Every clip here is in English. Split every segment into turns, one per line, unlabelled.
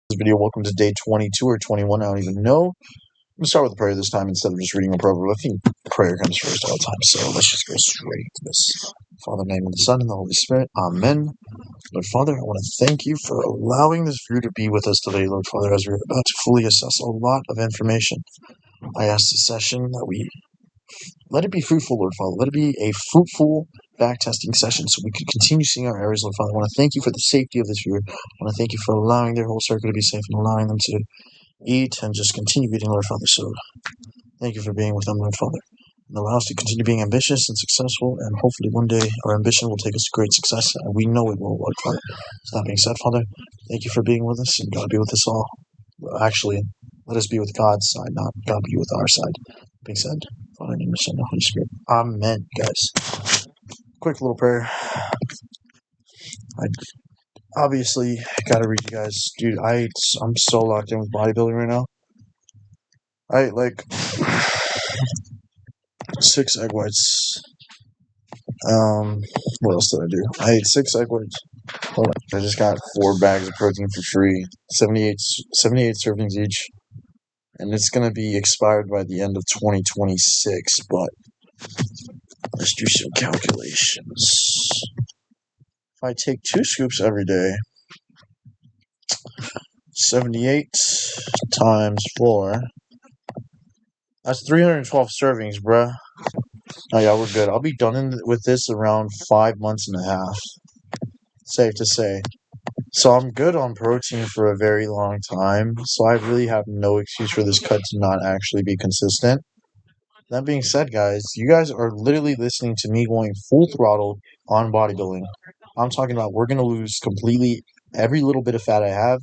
This video. Welcome to day 22 or 21. I don't even know. I'm going to start with a prayer this time instead of just reading a proverb. I think prayer comes first all the time, so let's just go straight into this. Father, in the name of the Son, and the Holy Spirit. Amen. Lord Father, I want to thank you for allowing this view to be with us today, Lord Father, as we're about to fully assess a lot of information. I ask this session that we let it be fruitful, Lord Father. Let it be a fruitful back-testing session so we can continue seeing our errors, Lord Father. I want to thank you for the safety of this viewer. I want to thank you for allowing their whole circle to be safe and allowing them to eat and just continue eating, Lord Father. So thank you for being with them, Lord Father. And allow us to continue being ambitious and successful, and hopefully one day our ambition will take us to great success, and we know it will, Lord Father. So that being said, Father, thank you for being with us, and God be with us all. Actually, let us be with God's side, not God be with our side. That being said, Father, in the name of the Son, and the Holy Spirit. Amen, guys. Quick little prayer. I obviously gotta read you guys. Dude, I'm so locked in with bodybuilding right now. I ate like 6 egg whites. What else did I do? I ate 6 egg whites. Hold on. I just got 4 bags of protein for free. 78 servings each. And it's gonna be expired by the end of 2026, but let's do some calculations. If I take 2 scoops every day, 78 times 4, that's 312 servings, bruh. Oh yeah, we're good. I'll be done with this around 5 months and a half. Safe to say. So I'm good on protein for a very long time. So I really have no excuse for this cut to not actually be consistent. That being said, guys, you guys are literally listening to me going full throttle on bodybuilding. I'm talking about we're going to lose completely every little bit of fat I have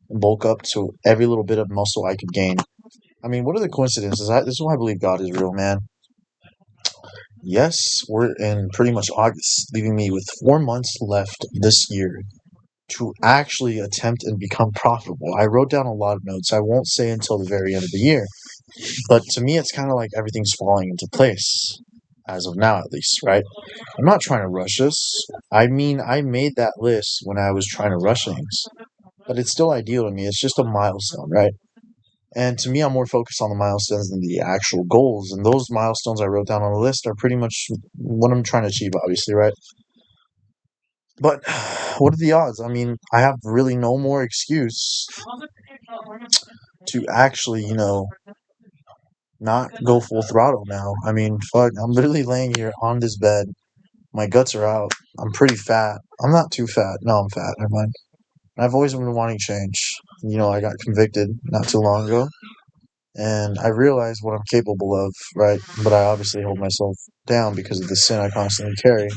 and bulk up to every little bit of muscle I could gain. I mean, what are the coincidences? This is why I believe God is real, man. Yes, we're in pretty much August, leaving me with 4 months left this year to actually attempt and become profitable. I wrote down a lot of notes. I won't say until the very end of the year. But to me, it's kind of like everything's falling into place, as of now at least, right? I'm not trying to rush this. I mean, I made that list when I was trying to rush things. But it's still ideal to me. It's just a milestone, right? And to me, I'm more focused on the milestones than the actual goals. And those milestones I wrote down on the list are pretty much what I'm trying to achieve, obviously, right? But what are the odds? I mean, I have really no more excuse to actually, not go full throttle now. I mean, fuck, I'm literally laying here on this bed. My guts are out. I'm pretty fat. I'm not too fat. No, I'm fat. Never mind. I've always been wanting change. I got convicted not too long ago, and I realized what I'm capable of, right? But I obviously hold myself down because of the sin I constantly carry.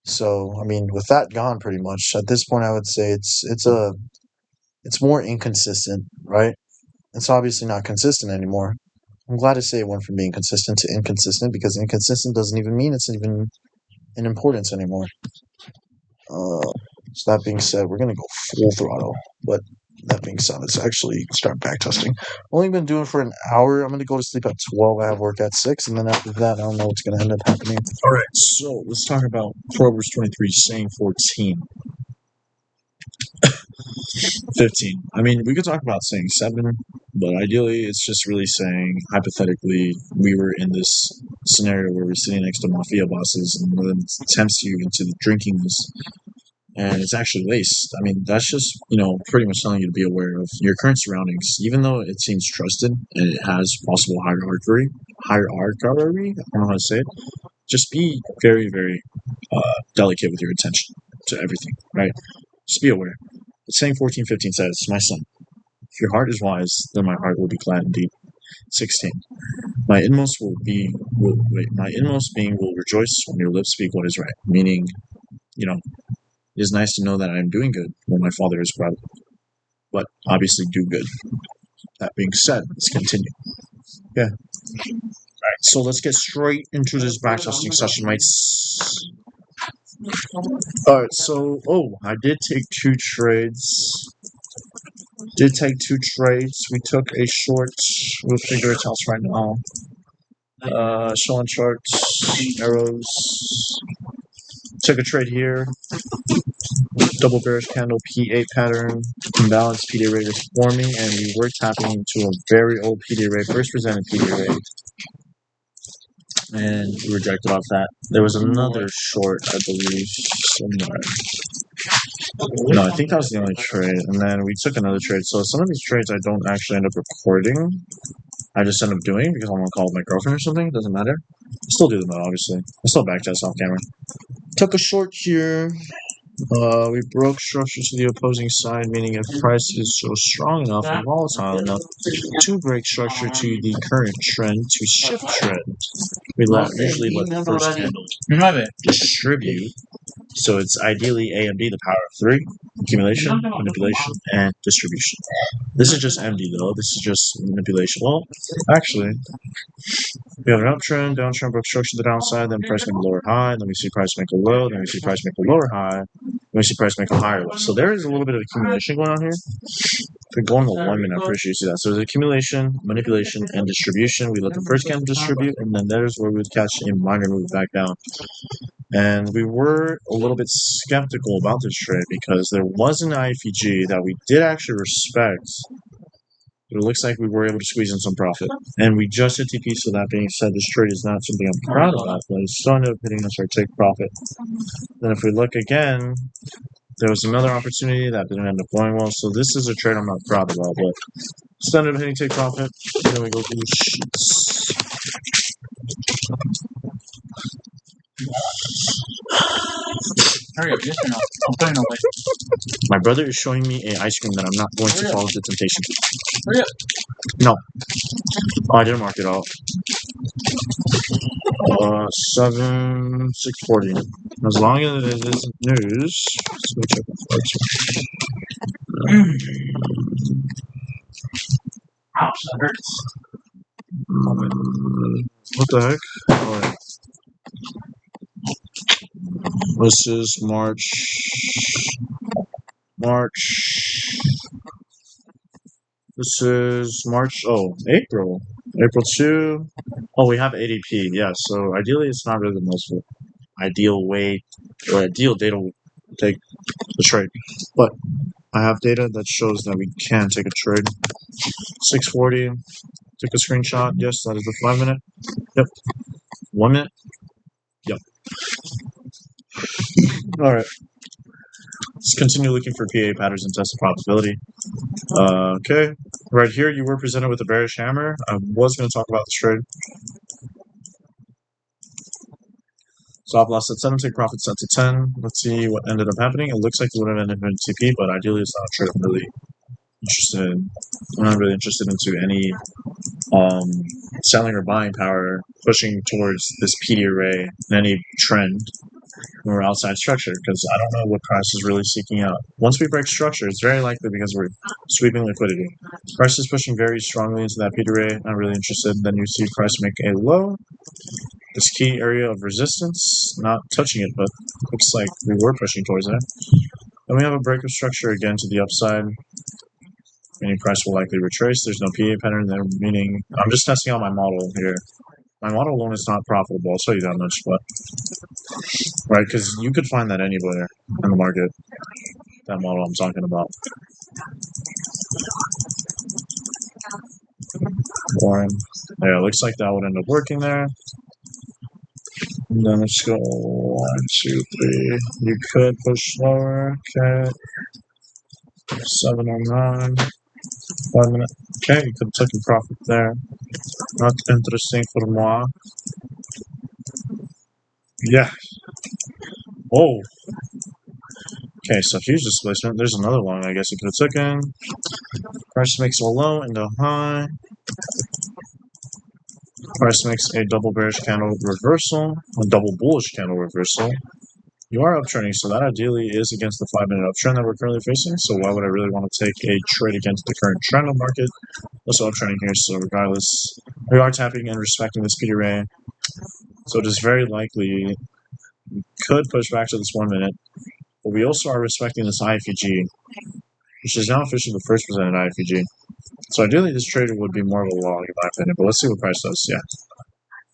So, I mean, with that gone pretty much, at this point I would say it's more inconsistent, right? It's obviously not consistent anymore. I'm glad to say it went from being consistent to inconsistent because inconsistent doesn't even mean it's even in importance anymore. So that being said, we're going to go full throttle. But that being said, let's actually start back testing. Only been doing it for an hour. I'm going to go to sleep at 12. I have work at 6. And then after that, I don't know what's going to end up happening. All right, so let's talk about Proverbs 23, saying 14. 15. I mean, we could talk about saying 7, but ideally it's just really saying, hypothetically, we were in this scenario where we're sitting next to mafia bosses and one of them tempts you into drinking this, and it's actually laced. I mean, that's just, pretty much telling you to be aware of your current surroundings, even though it seems trusted and it has possible hierarchy, I don't know how to say it. Just be very, very delicate with your attention to everything, right? Just be aware. Saying 14:15 says, "My son, if your heart is wise, then my heart will be glad indeed." 16. My inmost being will rejoice when your lips speak what is right. Meaning, it is nice to know that I am doing good when my father is proud. But obviously do good. That being said, let's continue. Yeah. Alright, so let's get straight into this backtesting session, mates. Alright, so I did take 2 trades. We took a short. We'll figure it out right now. Showing charts, arrows. Took a trade here. Double bearish candle P8 pattern. Imbalance PD rate is forming, and we were tapping into a very old PD rate, first presented PD rate, and we rejected off that. There was another short, I believe, somewhere. No, I think that was the only trade, and then we took another trade. So some of these trades I don't actually end up recording. I just end up doing because I'm on call with my girlfriend or something. It doesn't matter. I still do them though, obviously. I still backtest off camera. Took a short here. We broke structure to the opposing side, meaning if price is so strong enough and volatile enough to break structure to the current trend to shift trend, we usually let the first candle distribute. So it's ideally AMD, the power of 3, accumulation, manipulation, and distribution. This is just MD though. This is just manipulation. Well, actually, we have an uptrend, downtrend, broke structure to the downside, then price make a lower high, then we see price make a low, then we see price make a lower high, then we see price make a higher low. So there is a little bit of accumulation going on here. If we go on the 1 minute, I'm pretty sure you see that. So there's accumulation, manipulation, and distribution. We let the first candle distribute, and then there's where we would catch a minor move back down. And we were a little bit skeptical about this trade because there was an IFEG that we did actually respect. But it looks like we were able to squeeze in some profit. And we just hit TP, so that being said, this trade is not something I'm proud about, but it still ended up hitting us our take profit. Then if we look again, there was another opportunity that didn't end up going well. So this is a trade I'm not proud about, but still ended up hitting take profit. And then we go through the sheets.
Hurry up, yes or no? I'm putting away.
My brother is showing me a ice cream that I'm not going to fall into temptation.
Hurry up.
No. Oh, I didn't mark it out. 6:40. As long as it isn't news. Let's go check the
Ouch, that hurts.
What the heck? Oh, yeah. This is March. This is March. Oh, April. April 2. Oh, we have ADP. Yeah, so ideally it's not really the most ideal way or ideal data to take the trade. But I have data that shows that we can take a trade. 6:40. Took a screenshot. Yes, that is the 5 minute. Yep. 1 minute. Yep. All right. Let's continue looking for PA patterns and test the probability. Okay. Right here, you were presented with a bearish hammer. I was going to talk about this trade. Stop loss at 7, take profit set to 10. Let's see what ended up happening. It looks like it would have ended in TP, but ideally it's not a trade I'm really interested in. I'm not really interested into any selling or buying power pushing towards this PD array in any trend or outside structure, because I don't know what price is really seeking out. Once we break structure, it's very likely because we're sweeping liquidity. Price is pushing very strongly into that PD array. Not really interested. Then you see price make a low. This key area of resistance, not touching it, but looks like we were pushing towards it. Then we have a break of structure again to the upside. Meaning price will likely retrace. There's no PA pattern there, meaning I'm just testing out my model here. My model alone is not profitable, I'll tell you that much, but right, because you could find that anywhere in the market. That model I'm talking about. Boring. Yeah, looks like that would end up working there. And then let's go 1, 2, 3. You could push lower. Okay. 709. 5 minute. Okay, you could have taken profit there. Not interesting for moi. Yeah. Oh. Okay, so huge displacement. There's another one I guess you could have taken. Price makes a low into a high. Price makes a double bearish candle reversal, a double bullish candle reversal. You are uptrending, so that ideally is against the 5 minute uptrend that we're currently facing. So why would I really want to take a trade against the current trend of the market? Also uptrending here, so regardless, we are tapping and respecting this PD array. So it is very likely we could push back to this 1 minute, but we also are respecting this IFEG, which is now officially the first presented IFEG. So ideally, this trade would be more of a long, in my opinion, but let's see what price does. Yeah.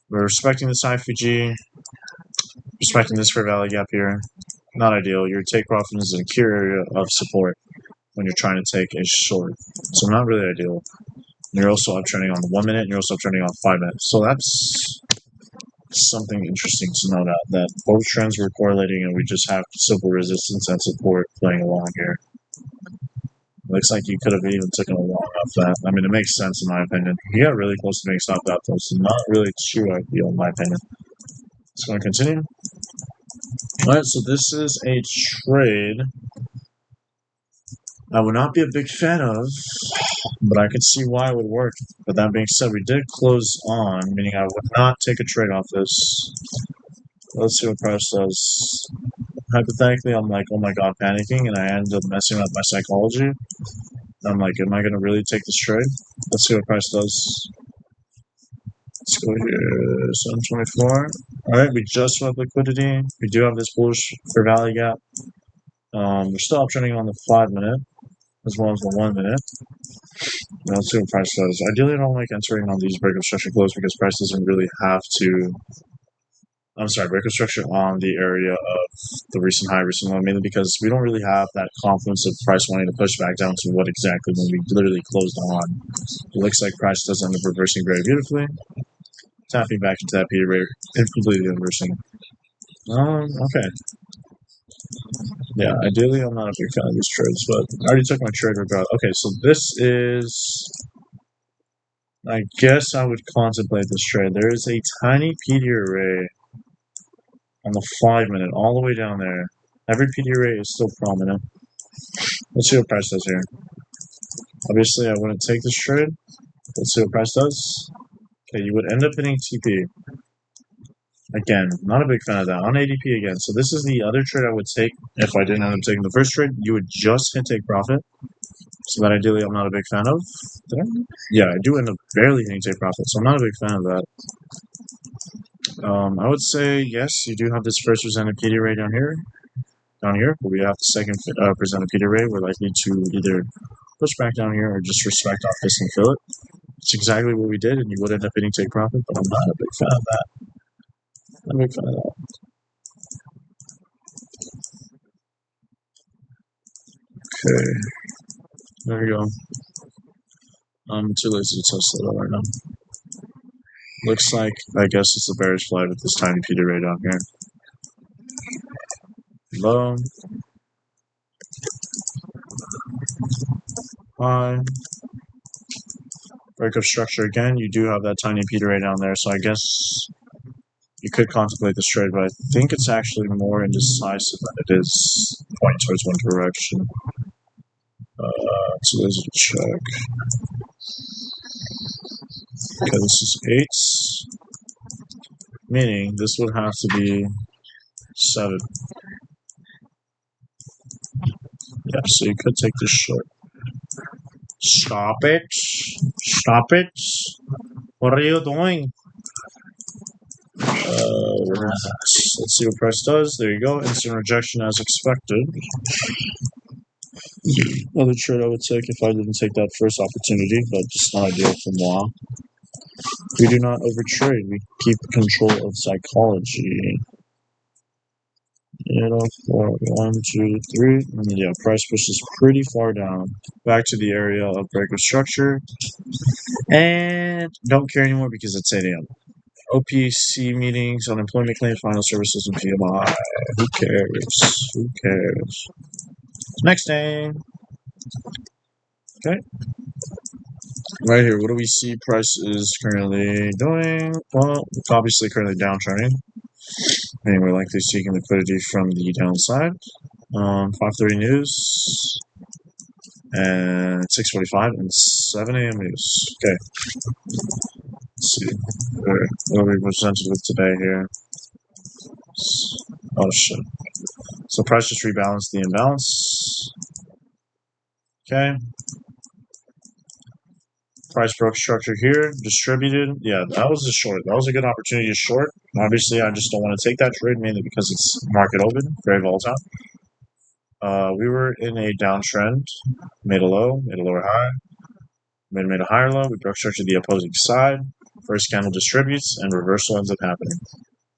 We're respecting this IFEG, respecting this fair value gap here. Not ideal. Your take profit is in a key area of support. when you're trying to take a short. So not really ideal. You're also uptrending on the 1 minute, and you're also uptrending on 5 minutes. So that's something interesting to note out, that both trends were correlating, and we just have simple resistance and support playing along here. Looks like you could have even taken a long off that. I mean, it makes sense in my opinion. He got really close to being stopped out, though, so not really too ideal in my opinion. It's going to continue. Alright, so this is a trade I would not be a big fan of, but I could see why it would work. But that being said, we did close on, meaning I would not take a trade off this. Let's see what price does. Hypothetically, I'm like, oh my god, panicking, and I end up messing up my psychology. I'm like, am I going to really take this trade? Let's see what price does. Let's go here, 724. Alright, we just have liquidity. We do have this bullish for value gap. We're still uptrending on the 5 minute, as well as the 1 minute. Let's see what price does. Ideally, I don't like entering on these breakup structure close because price doesn't really have to. Breakup structure on the area of the recent high, recent low, mainly because we don't really have that confidence of price wanting to push back down to what exactly when we literally closed on. It looks like price does end up reversing very beautifully, tapping back into that P rate and completely reversing. Okay. Yeah, ideally, I'm not a big fan of these trades, but I already took my trade regardless. Okay, so this is. I guess I would contemplate this trade. There is a tiny PD array on the 5 minute, all the way down there. Every PD array is still prominent. Let's see what price does here. Obviously, I wouldn't take this trade. Let's see what price does. Okay, you would end up hitting TP. Again, not a big fan of that. On ADP again. So this is the other trade I would take if I didn't end up taking the first trade. You would just hit take profit. So that ideally I'm not a big fan of. Yeah, I do end up barely hitting take profit, so I'm not a big fan of that. I would say yes, you do have this first presented PD array down here, but we have the second presented PD array. We're likely to either push back down here or just respect off this and fill it. It's exactly what we did, and you would end up hitting take profit, but I'm not a big fan of that. Not a big fan of that. Okay, there you go. I'm too lazy to test that out right now. Looks like, I guess it's the bearish flag with this tiny PD array down here. Low. High. Breakup structure again. You do have that tiny PD array down there, so I guess you could contemplate this trade, but I think it's actually more indecisive than it is pointing towards one direction. So there's a check. Okay, this is 8, meaning this would have to be 7. Yeah, so you could take this short. Stop it! Stop it! What are you doing? Let's see what price does. There you go. Instant rejection as expected. Another trade I would take if I didn't take that first opportunity, but just not ideal for moi. We do not overtrade. We keep control of psychology. 804, 1, 2, 3. And yeah, price pushes pretty far down. Back to the area of breakup structure. And don't care anymore because it's 8 a.m. OPC meetings, unemployment claims, final services, and PMI. Who cares? Who cares? Next thing. Okay. Right here, what do we see price is currently doing? Well, it's obviously currently downtrending. And we're likely seeking liquidity from the downside. 5:30 news. And 6:45 and 7 a.m. news. Okay. Let's see. What are we presented with today here? Oh, shit. So price just rebalanced the imbalance. Okay. Price broke structure here, distributed. Yeah, that was a short. That was a good opportunity to short. Obviously, I just don't want to take that trade, mainly because it's market open, very volatile. We were in a downtrend, made a low, made a lower high, made a higher low. We broke structure to the opposing side. First candle distributes, and reversal ends up happening.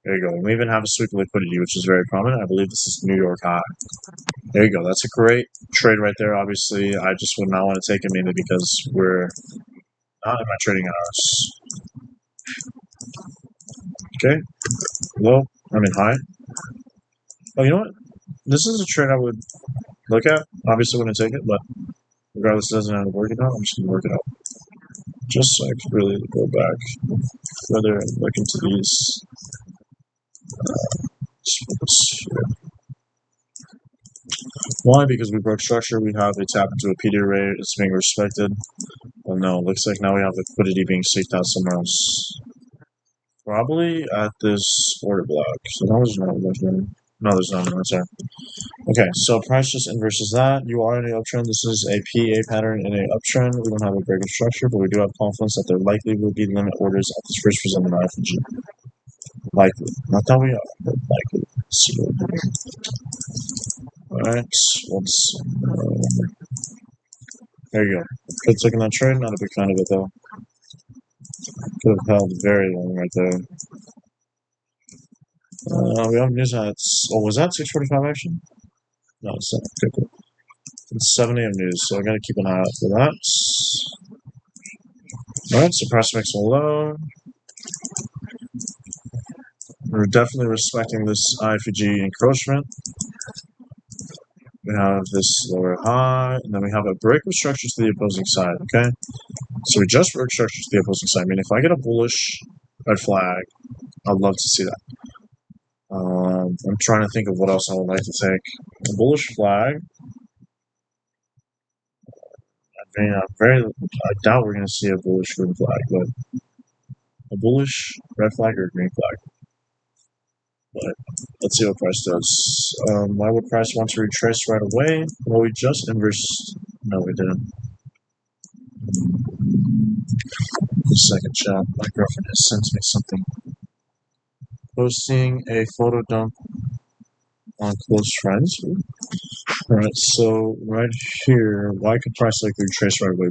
There you go. We even have a sweep of liquidity, which is very prominent. I believe this is New York high. There you go. That's a great trade right there. Obviously, I just would not want to take it mainly because we're not in my trading hours. Okay. Low. I mean high. Oh, you know what? This is a trade I would look at. Obviously, wouldn't take it, but regardless, it doesn't have to work it out. I'm just going to work it out. Just so I could really go back further and look into these. Why? Because we broke structure, we have a tap into a PD array, it's being respected. Well, no, looks like now we have liquidity being seeked out somewhere else. Probably at this order block. So now there's no, there's no answer. Okay, so price just inverses that. You are in an uptrend. This is a PA pattern in an uptrend. We don't have a break of structure, but we do have confidence that there likely will be limit orders at this first presented IFG. Likely. Not that we are, but likely. So, alright, let's there you go. Good taking that trade, not a big fan of it though. Could have held very long right there. We have news at, was that 6:45 action? No, it's not. Okay, cool. It's 7 a.m. news, so I gotta keep an eye out for that. Alright, so price makes a low. We're definitely respecting this IFG encroachment. We have this lower high, and then we have a break of structure to the opposing side, okay? So we just broke structure to the opposing side. I mean, if I get a bullish red flag, I'd love to see that. I'm trying to think of what else I would like to take. A bullish flag. I mean, I doubt we're going to see a bullish green flag, but a bullish red flag or a green flag. But let's see what price does. Why would price want to retrace right away? Well, we just inversed. No, we didn't. The second chat. My girlfriend has sent me something. Posting a photo dump on close friends. Alright, so right here, why could price likely retrace right away?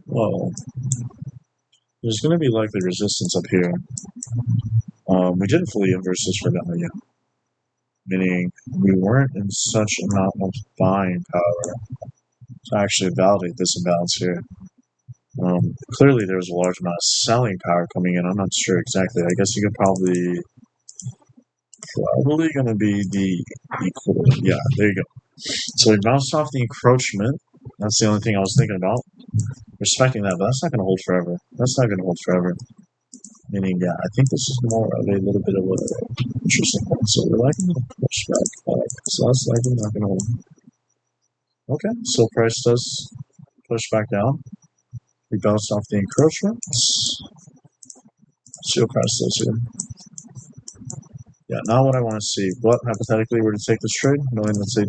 Well, there's going to be likely resistance up here. We didn't fully inverse this for value, meaning we weren't in such amount of buying power to actually validate this imbalance here. Clearly there was a large amount of selling power coming in. I'm not sure exactly. I guess you could probably going to be the equal. Yeah, there you go. So we bounced off the encroachment. That's the only thing I was thinking about. Respecting that, but that's not going to hold forever. That's not going to hold forever. Meaning, yeah, I think this is more of a little bit of an interesting one. So we're likely to push back. So that's likely not going to hold. Okay, so price does push back down. We bounced off the encroachment. See what price does here. Yeah, now what I want to see. What hypothetically were to take this trade, knowing that's a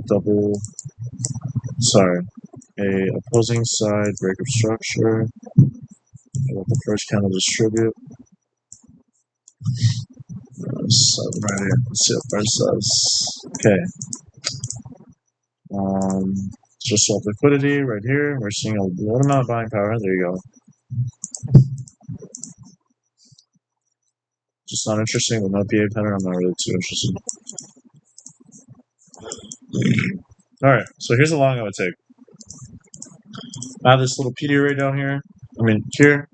a opposing side break of structure. I want the first candle distribute. So right here, let's see what price does. Okay. Just swap liquidity right here. We're seeing a lot amount of buying power. There you go. Just not interesting with no PA pattern. I'm not really too interested. Alright, so here's the long I would take. I have this little PD array down here. I mean, here.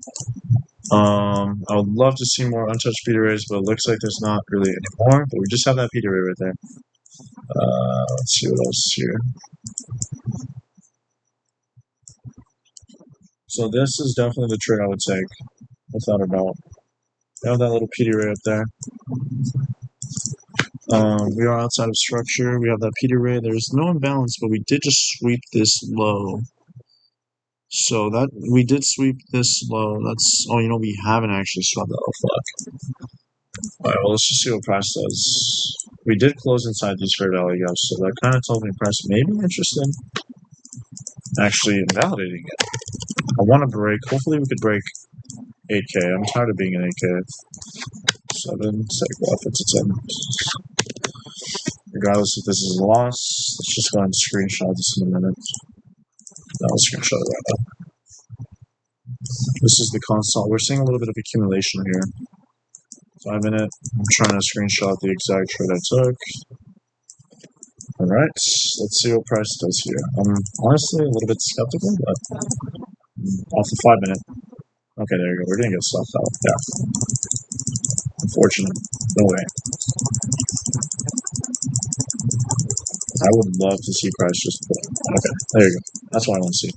I would love to see more untouched PD arrays, but it looks like there's not really anymore. But we just have that PD array right there. Let's see what else here. So this is definitely the trade I would take, without a doubt. We have that little PD array up there. We are outside of structure. We have that PD array. There's no imbalance, but we did just sweep this low. So that we did sweep this low. That's we haven't actually swept that. Oh fuck. Alright, well let's just see what price does. We did close inside these fair value gaps, so that kind of tells me price may be interested in actually invalidating it. I want to break. Hopefully we could break 8K. I'm tired of being in 8K. 7, take profits at 10. Regardless if this is a loss, let's just go ahead and screenshot this in a minute. I'll screenshot it right now. This is the constant. We're seeing a little bit of accumulation here. 5 minute. I'm trying to screenshot the exact trade I took. Alright, let's see what price does here. I'm honestly a little bit skeptical, but off the 5 minute. Okay, there you go. We're gonna get stopped out. Yeah. Unfortunate. No way. I would love to see price just put. Okay, there you go. That's what I want to see.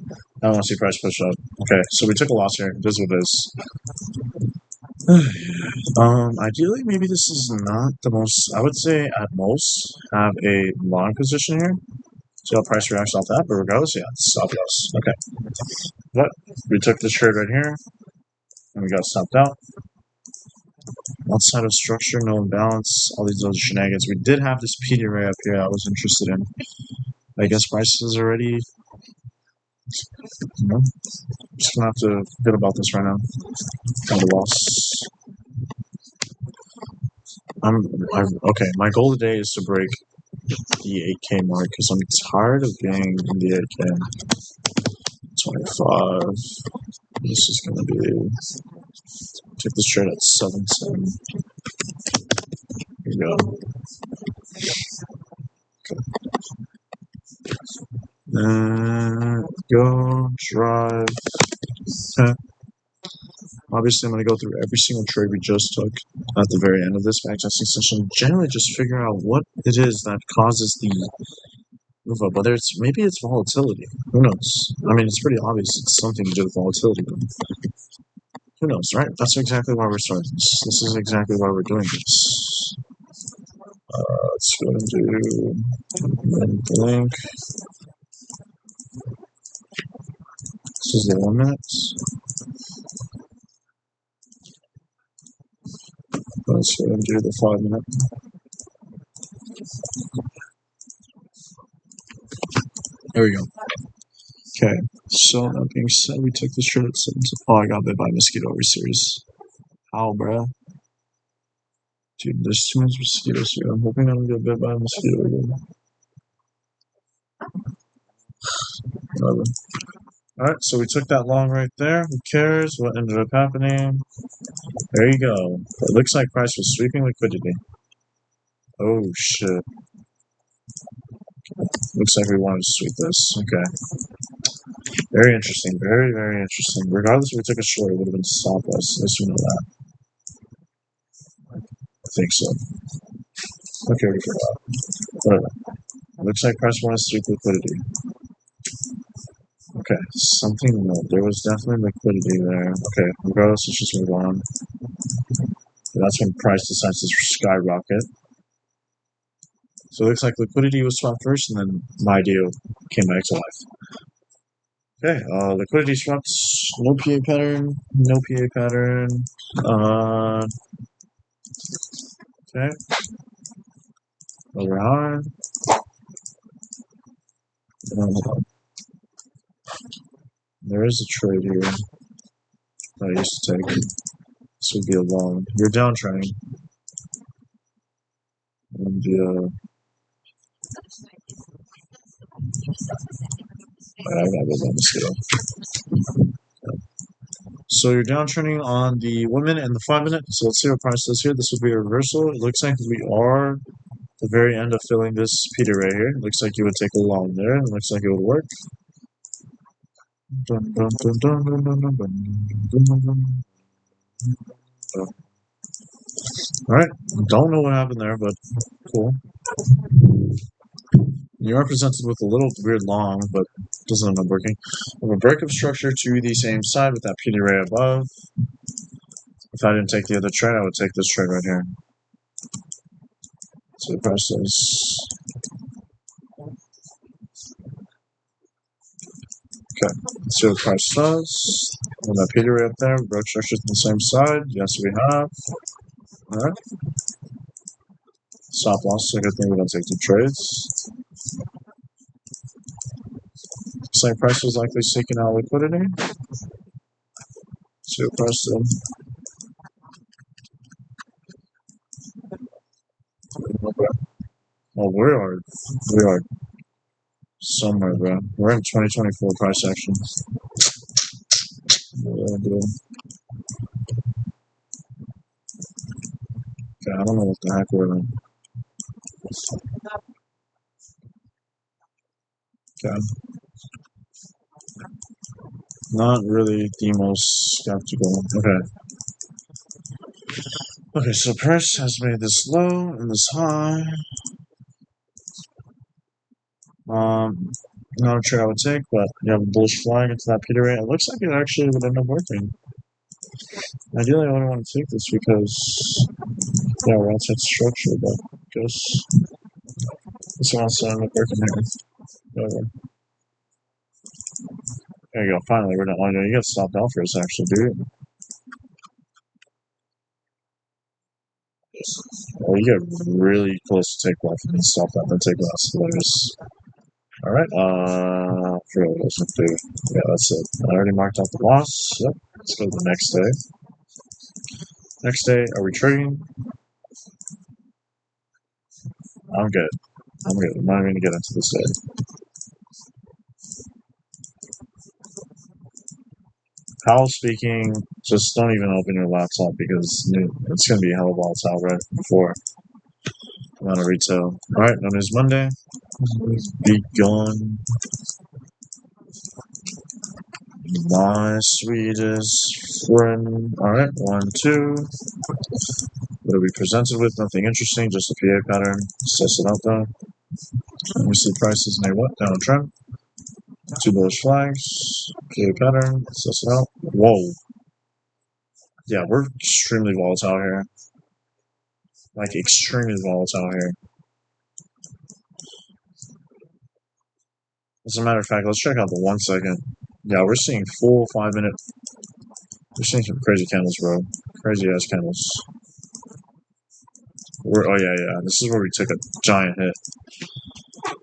I want to see price push up. Okay, so we took a loss here. This is what it is. Ideally, maybe this is not the most. I would say at most have a long position here. See how price reacts off that. But regardless, yeah, stop loss. Okay, but we took this trade right here, and we got stopped out. Outside of structure, no imbalance, all these other shenanigans. We did have this PD array up here I was interested in. I guess price is already. You know, I'm just gonna have to forget about this right now. Kind of loss. Okay. My goal today is to break the 8K mark because I'm tired of being in the 8K. 25. This is gonna be. Take this trade at 7-7. Here we go. Go drive. Okay. Obviously, I'm going to go through every single trade we just took at the very end of this backtesting session. Generally, just figure out what it is that causes the move up. Whether maybe it's volatility. Who knows? I mean, it's pretty obvious it's something to do with volatility. But who knows, right? That's exactly why we're starting this. This is exactly why we're doing this. Let's go and do the link. This is the 1 minute. Let's go and do the 5 minute. There we go. Okay, so that being said, we took this trade at 7. Oh, I got bit by a mosquito over series. How, bruh? Dude, there's too much mosquitoes here. I'm hoping I don't get bit by a mosquito again. Whatever. Alright, so we took that long right there. Who cares what ended up happening? There you go. It looks like price was sweeping liquidity. Oh, shit. Looks like we wanted to sweep this. Okay. Very interesting. Very, very interesting. Regardless if we took a short, it would have been stop loss. At least we know that. I think so. Okay, we forgot. Whatever. Looks like price wanted to sweep liquidity. Okay, something. No, there was definitely liquidity there. Okay, regardless, let's just move on. That's when price decides to skyrocket. So it looks like liquidity was swapped first, and then my deal came back to life. Okay, liquidity swapped. No PA pattern. No PA pattern. Okay. Over high. There is a trade here that I used to take. This would be a long. You're downtrending. And I got this on the scale. So you're downtrending on the 1 minute and the 5 minute. So let's see what price does here. This would be a reversal. It looks like we are at the very end of filling this Peter right here. It looks like you would take a long there. It looks like it would work. Alright, don't know what happened there, but cool. You are presented with a little weird long, but doesn't end up working. We have a break of structure to the same side with that PD ray above. If I didn't take the other trade, I would take this trade right here. So the price is. Okay, let's see what the price does. And that PD ray up there, broke structure to the same side. Yes, we have. Alright. Stop loss, so good thing we don't take two trades. Looks like price was likely seeking out liquidity. See what price did. Oh, we are somewhere, bro. We're in 2024 price action. Okay, I don't know what the heck we're doing. Okay. Not really the most skeptical. Okay. Okay, so price has made this low and this high. Not a trade I would take, but you have a bullish flag into that Peter rate. It looks like it actually would end up working. Ideally, I wouldn't want to take this because, yeah, we're outside structure, but I guess this wants to end up working here. Whatever. There you go. Finally, we're not. Oh, no, you got stopped out for us, actually, dude. Oh, you get really close to take off and then stop that, then take less. Hilarious. All right. For what else to do? Yeah, that's it. I already marked out the loss. Yep. Let's go to the next day. Next day, are we trading? I'm good. I'm good. I'm not even gonna get into this day. Powell speaking. Just don't even open your laptop because it's gonna be hella volatile right before amount of retail. All right. Now it's Monday. Be gone. My sweetest friend. All right, 1, 2. What are we presented with? Nothing interesting, just a PA pattern. Suss it out though. And we see prices may what? Downtrend. 2 bullish flags. PA pattern. Suss it out. Whoa. Yeah, we're extremely volatile here. Like, extremely volatile here. As a matter of fact, let's check out the 1 second. Yeah, we're seeing full 5 minute. We're seeing some crazy candles, bro. Crazy ass candles. Oh yeah. This is where we took a giant hit.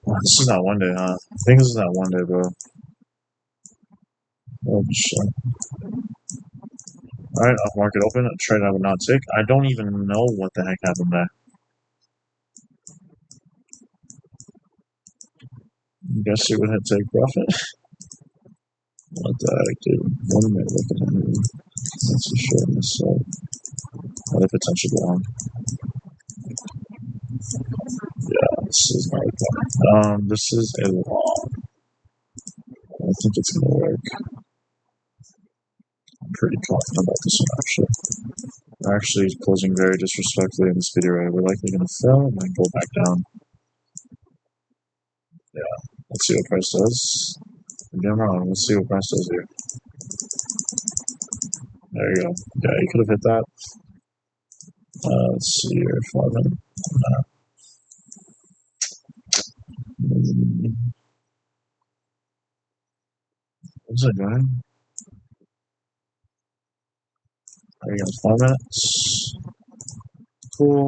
Oh, this is not 1 day, huh? I think this is not 1 day, bro. Oh shit. Alright, off market open. A trade I would not take. I don't even know what the heck happened there. I guess you would have take profit. What the heck, dude? What am I looking at here? That's a shortness, so other potential long. Yeah, this is not a long. This is a long. I think it's gonna work. I'm pretty confident about this one, actually. We're actually closing very disrespectfully in this video, right? We're likely gonna fail and then go back down. Yeah, let's see what price does. Again, wrong. Let's see what price does here. There you go. Yeah, you could have hit that. Let's see here. 5 minutes. What's it doing? There you go. 5 minutes. Cool.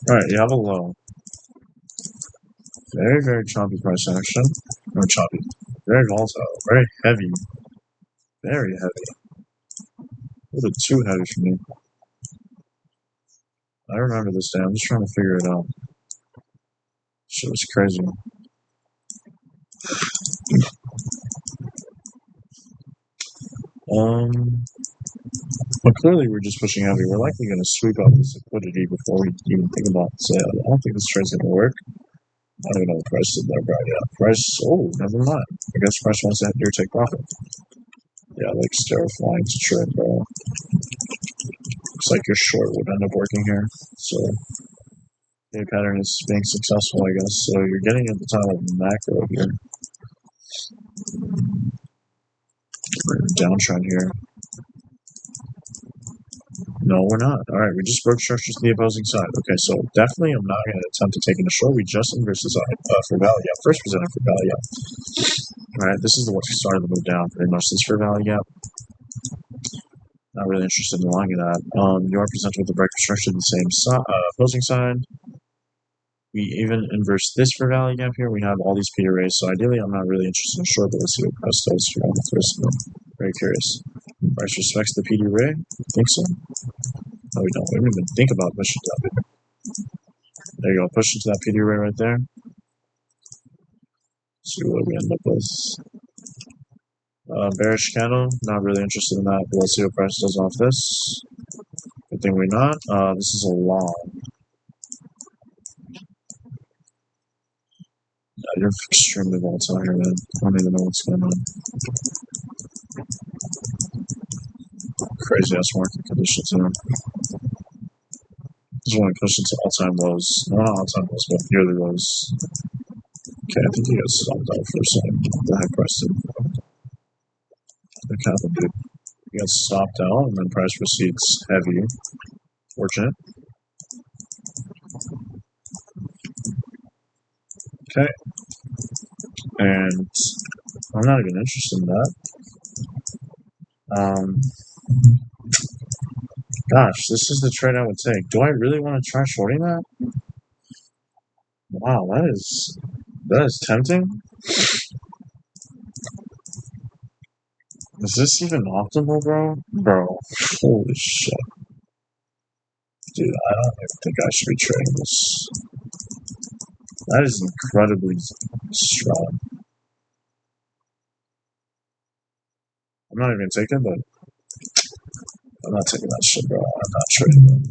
Alright, you have a low. Very, very choppy price action. No, choppy. Very volatile. Very heavy. Very heavy. A little bit too heavy for me. I remember this day. I'm just trying to figure it out. Shit was crazy. But clearly we're just pushing heavy. We're likely going to sweep out this liquidity before we even think about sale. I don't think this trade's going to work. I don't even know the price is there, bro. Yeah, price. Oh, never mind. I guess price wants to here take profit. Yeah, like terrifying to trade, bro. Looks like your short would end up working here. So the pattern is being successful, I guess. So you're getting at the time of macro here. We're in a downtrend here. No, we're not. All right, we just broke structures to the opposing side. Okay, so definitely I'm not going to attempt to take in a short. We just inversed this for value gap. First presented for value gap. All right, this is what started to move down pretty much. This for value gap. Not really interested in longing that. You are presented with a break structure to the same opposing side. We even inverse this for value gap here. We have all these P arrays. So ideally, I'm not really interested in short, but let's see what price does here on the first one. Very curious. Price respects the PD array? You think so? No, we don't. We don't even think about pushing to that PD. There you go. Push into that PD array right there. See what we end up with. Bearish candle, not really interested in that, but let's see what price does off this. Good thing we're not. This is a long. Yeah, you're extremely volatile here, man. I don't even know what's going on. Crazy ass market conditions here. Just want to push into all-time lows. No, not all-time lows, but yearly lows. Okay, I think he got stopped out for a second. What the heck, Preston? What happened, dude? He got stopped out, and then price proceeds heavy. Fortunate. Okay. And I'm not even interested in that. Gosh, this is the trade I would take. Do I really want to try shorting that? Wow, that is tempting. Is this even optimal, bro? Bro, holy shit. Dude, I don't even think I should be trading this. That is incredibly strong. I'm not even taking but I'm not taking that shit, bro. I'm not trading that.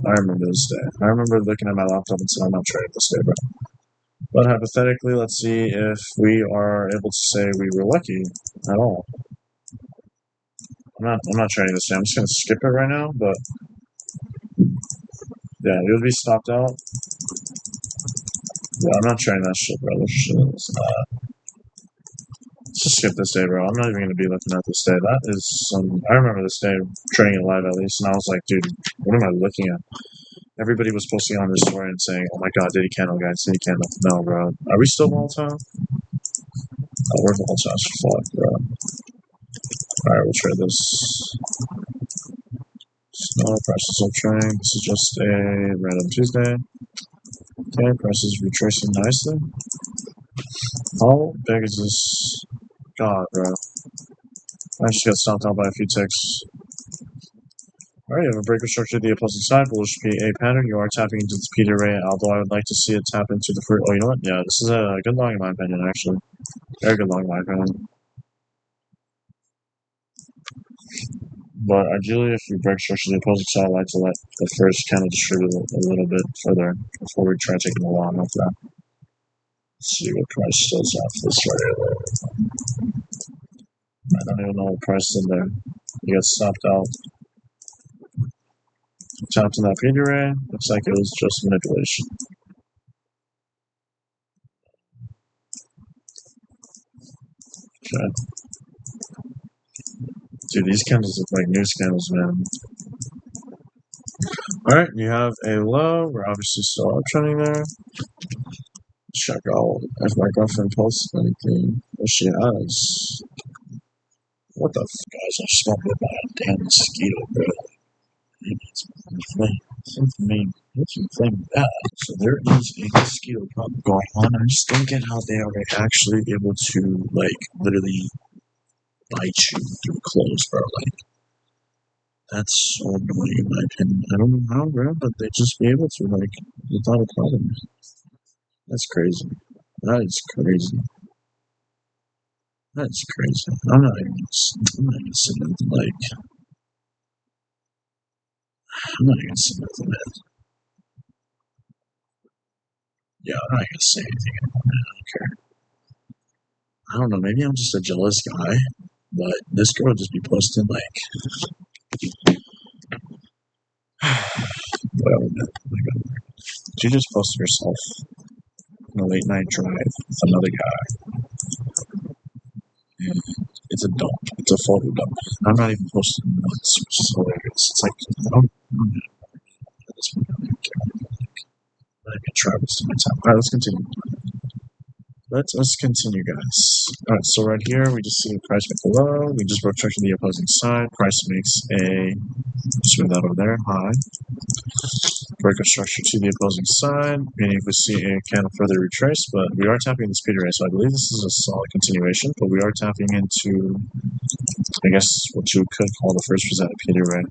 I remember this day. I remember looking at my laptop and saying, I'm not trading this day, bro. But hypothetically, let's see if we are able to say we were lucky at all. I'm not trading this day. I'm just gonna skip it right now, but yeah, it would be stopped out. Yeah, I'm not trading that shit, bro. This shit is not. Let's just skip this day, bro. I'm not even gonna be looking at this day. That is some. I remember this day trading it live at least, and I was like, dude, what am I looking at? Everybody was posting on this story and saying, "Oh my God, did he candle, guys? Did he candle?" No, bro. Are we still volatile? Oh, we're volatile as fuck, bro. All right, we'll trade this. No, price is still trading. This is just a random Tuesday. Okay, price is retracing nicely. How big is this? God, bro. I just got stomped out by a few ticks. Alright, you have a breaker structure to the opposite side, bullish PA pattern. You are tapping into this Peter Ray, although I would like to see it tap into the fruit. Oh, you know what? Yeah, this is a good long in my opinion, actually. Very good long in my opinion. But ideally, if we break structure to the opposite side, I like to let the first candle distribute a little bit further before we try taking the long after that. Let's see what price does off this right here. I don't even know what price is in there. He got stopped out. Tapped in that Peter Ray. Looks like it was just manipulation. Okay. Dude, these candles look like news candles, man. Alright, you have a low. We're obviously still uptrending there. Check out if my girlfriend posts anything. What she has. What the f, guys? I just got hit by a damn mosquito, bro. Something bad. So there is a mosquito problem going on. I just don't get how they are actually able to, like, literally bite you through clothes, bro. Like, that's so annoying in my opinion. I don't know how, bro, but they just be able to, like, without a problem. That's crazy. That is crazy. That's crazy. I'm not even saying nothing like. I'm not even saying nothing, man. Yeah, I'm not gonna say anything anymore, man. I don't care. I don't know. Maybe I'm just a jealous guy, but this girl just be posting like, whatever, man. Oh my God. She just posted herself on a late night drive with another guy. And it's a dump. It's a photo dump. I'm not even posting once, which is hilarious. It's like, I don't at this point. I don't even care. I'm not even try wasting my time. Alright, let's continue. Let's continue, guys. Alright, so right here, we just see the price make a low. We just broke structure the opposing side. Price makes a, smooth that over there, high. Break of structure to the opposing side, meaning if we see a candle further retrace, but we are tapping the speed ray, so I believe this is a solid continuation, but we are tapping into, I guess, what you could call the first presented Peter ray.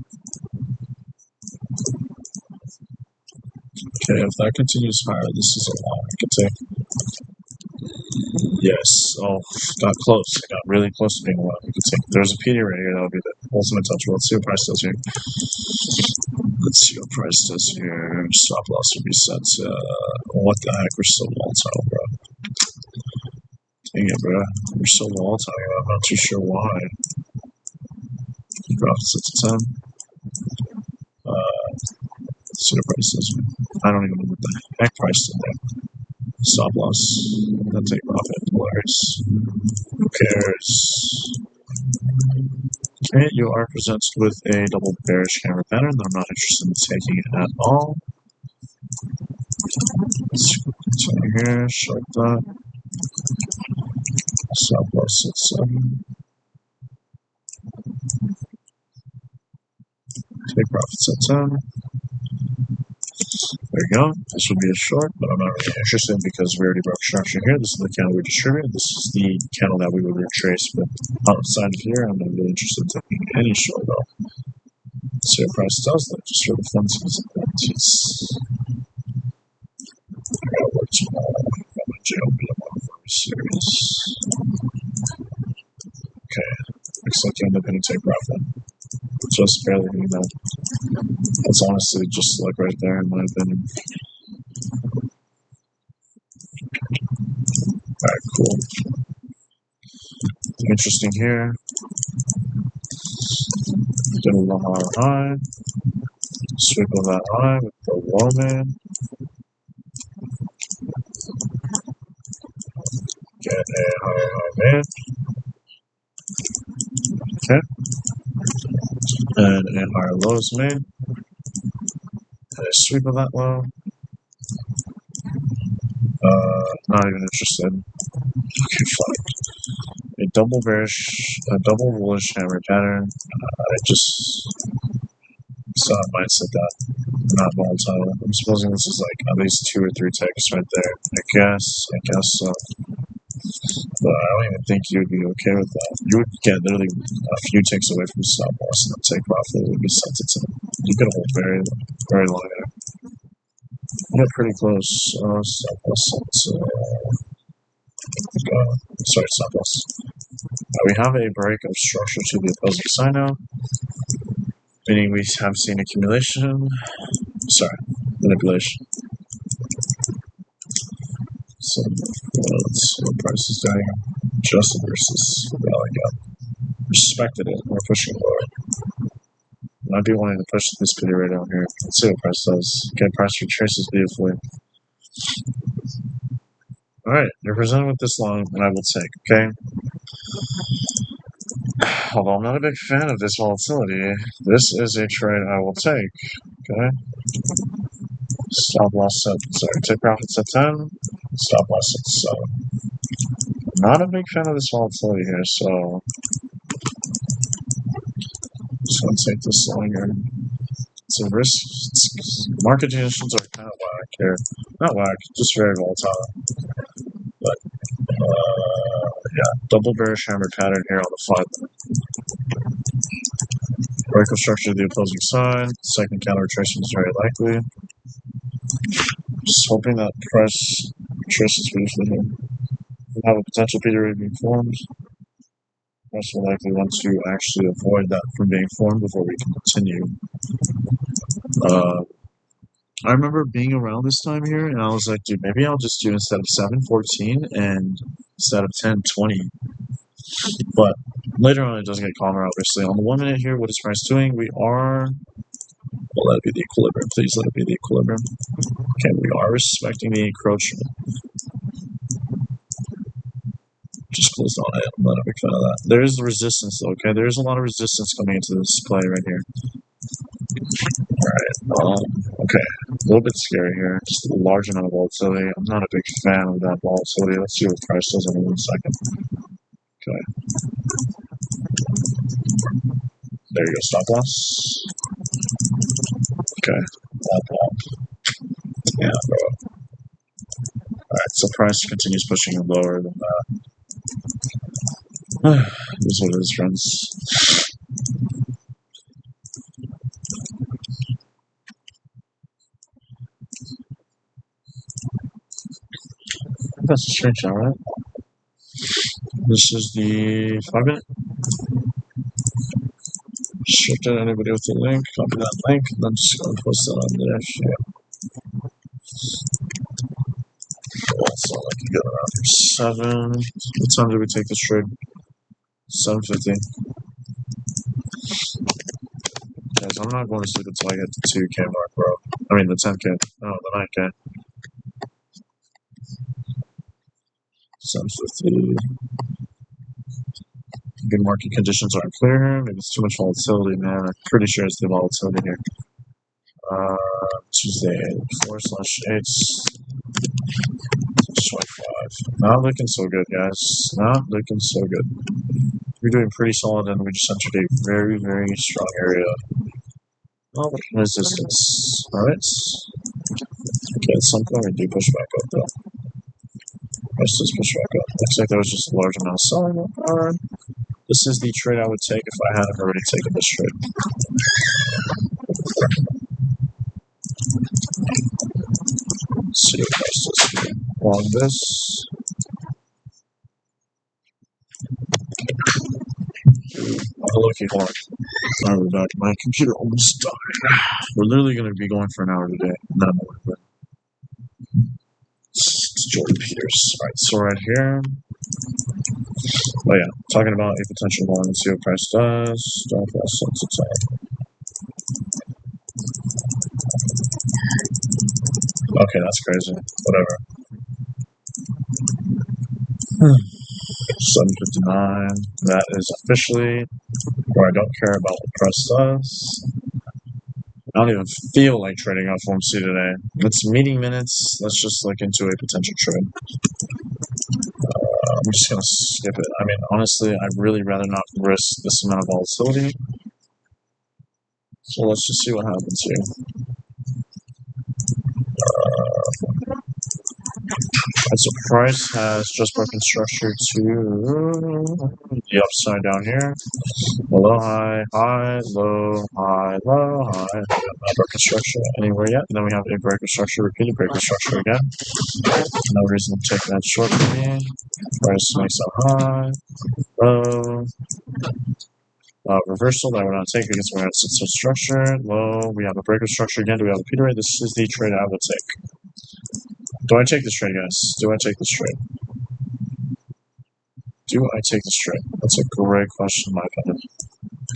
Okay, if that continues higher, this is a long I could take. Yes. Oh, got close. I got really close to being one. You can take. There's a PD right here. That'll be the ultimate touch. Let's see what price does here. Let's see what price does here. Stop loss would be set to. What the heck? We're still volatile, bro. Dang it, bro. We're still volatile. I'm not too sure why. Profits at 10. Let's see what price does. I don't even know what the heck price did there. Stop loss. Then take profit. Hilarious. Who cares? Okay, you are presented with a double bearish camera pattern that I'm not interested in taking at all. Let's continue here, short that. Stop loss at 7. Take profits at 10. There you go. This would be a short, but I'm not really interested because we already broke structure here. This is the candle we distributed. This is the candle that we would retrace, but outside of here, I'm not really interested in taking any short though. Let's see what price does that, just for the funsies. I gotta work tomorrow. Got my JLB tomorrow, very serious. Okay, looks like you end up going to take profit. Just barely hitting that. That's honestly just like right there, in my opinion. Alright, cool. Interesting here. Get a little high. Sweep of that high with the low man. Get a high man. Okay. And a higher lows man. And a sweep of that low. Not even interested. Okay, fine. A double bearish, a double bullish hammer pattern. I just saw a mindset that not volatile. I'm supposing this is like at least 2 or 3 ticks right there. I guess so. But I don't even think you would be okay with that. You would get literally a few ticks away from stop loss and then take profit. It would be set to 10. You could hold very, very long there. Yeah, pretty close. Stop loss set sorry, stop loss. We have a break of structure to the opposing side now, meaning we have seen accumulation. Sorry, manipulation. So let's see what price is doing. Adjusted versus rally gap. Respected it. We're pushing lower. I do wanting to push this video right down here. Let's see what price does. Okay, price retraces beautifully. Alright, you're presented with this long, and I will take, okay? Although I'm not a big fan of this volatility, this is a trade I will take, okay? Stop loss set, sorry, take profits at 10, stop loss at 7. Not a big fan of this volatility here, so just gonna take this longer. It's a risk. Market conditions are kind of whack here. Not whack, just very volatile. But, yeah, double bearish hammer pattern here on the 5. Vertical structure to the opposing side. Second counter retracement is very likely. Just hoping that price retraces briefly here. We have a potential P to rate being formed. Price will likely want to actually avoid that from being formed before we can continue. I remember being around this time here, and I was like, dude, maybe I'll just do instead of 7.14 and instead of 10.20. But later on, it does get calmer, obviously. On the 1 minute here, what is price doing? We are. Well, let it be the equilibrium. Please let it be the equilibrium. Okay, we are respecting the encroachment. Just closed on it. I'm not a big fan of that. There is resistance, though, okay? There is a lot of resistance coming into this play right here. Alright, okay. A little bit scary here. Just a large amount of volatility. I'm not a big fan of that volatility. Let's see what price does in 1 second. Okay. There you go, stop loss. Okay. Yeah, bro. Alright, so price continues pushing lower than that. This is what it is, friends. That's a screenshot, right? This is the 5-minute. Restricted anybody with the link. Copy that link, and then just go and post that on there. Yeah. So like you get around here 7. What time did we take this trade? 7:50. Guys, I'm not going to sleep until I get the 2K mark, bro. I mean the 10K. No, the 9K. 7:50. Good market conditions aren't clear here. Maybe it's too much volatility, man. I'm pretty sure it's the volatility here. Tuesday 4/8. 25. Not looking so good, guys. Not looking so good. We're doing pretty solid, and we just entered a very, very strong area. Oh, resistance. Alright. Okay, at some point we do push back up, though. Let's just push back up. Looks like there was just a large amount of selling. Alright. This is the trade I would take if I hadn't already taken this trade. Let's see what price does here. Long this. Lucky hard. Alright, we're back. My computer almost died. We're literally going to be going for an hour today. Not more, but it's Jordan Peters. Alright, so right here. Oh yeah, talking about a potential long. Let's see what price does. Stop loss sensitive. Okay, that's crazy. Whatever. 7:59. That is officially where I don't care about what price does. I don't even feel like trading FOMC today. It's meeting minutes. Let's just look into a potential trade. I'm just going to skip it. I mean, honestly, I'd really rather not risk this amount of volatility. So let's just see what happens here. So price has just broken structure to the upside down here. Low, high, high, low, high, low, high. Not broken structure anywhere yet. And then we have a breaker structure, repeated breaker structure again. No reason to take that short for me. Price makes a high, low. Reversal that we're not taking because we're at some structure. Low, we have a breaker structure again. Do we have a repeater rate? This is the trade I would take. Do I take this trade, guys? Do I take this trade? Do I take this trade? That's a great question, in my opinion.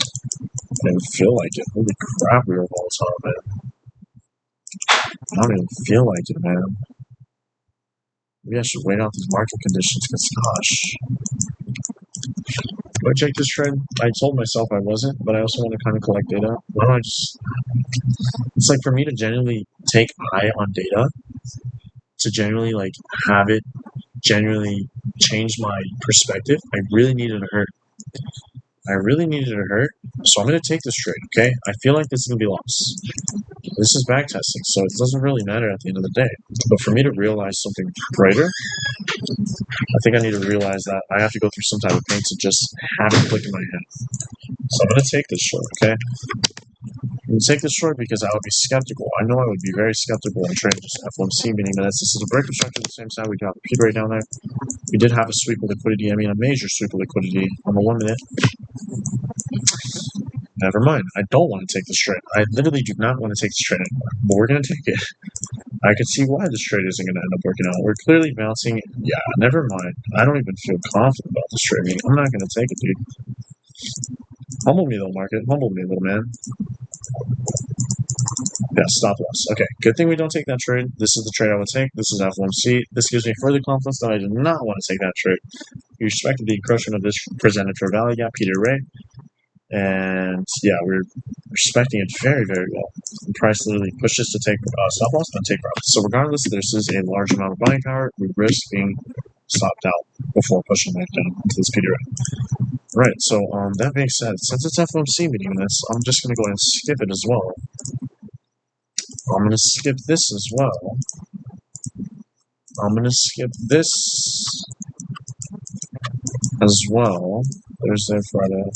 I don't even feel like it. Holy crap, we were volatile, man. I don't even feel like it, man. Maybe I should wait out these market conditions, because gosh. Do I take this trade? I told myself I wasn't, but I also want to kind of collect data. Why don't I just... It's like for me to genuinely take high on data, to genuinely like have it genuinely change my perspective, I really needed to hurt. So I'm going to take this trade, okay? I feel like this is going to be lost. This is backtesting, so it doesn't really matter at the end of the day. But for me to realize something brighter, I think I need to realize that I have to go through some type of pain to just have it click in my head. So I'm going to take this short, okay? I'm going to take this short because I would be skeptical. I know I would be very skeptical in trading just FOMC, meaning that this is a breaker structure at the same time. We do have a P rate down there. We did have a sweep of liquidity. I mean, a major sweep of liquidity on the 1 minute. Never mind. I don't want to take this trade. I literally do not want to take this trade anymore. But we're going to take it. I can see why this trade isn't going to end up working out. We're clearly bouncing. Yeah, never mind. I don't even feel confident about this trade. I mean, I'm not going to take it, dude. Humble me, little market. Humble me, little man. Yeah, stop loss. Okay, good thing we don't take that trade. This is the trade I would take. This is FOMC. This gives me further confidence that I do not want to take that trade. We respected the encroachment of this presented fair value gap, Peter Ray. And yeah, we're respecting it very, very well. The price literally pushes to take stop loss and take profit. So regardless, this is a large amount of buying power. We risk being stopped out before pushing that down into this Peter Ray. Right, so that being said, since it's FOMC meeting this, I'm just going to go ahead and skip it as well. I'm going to skip this as well. I'm going to skip this as well. Thursday, Friday.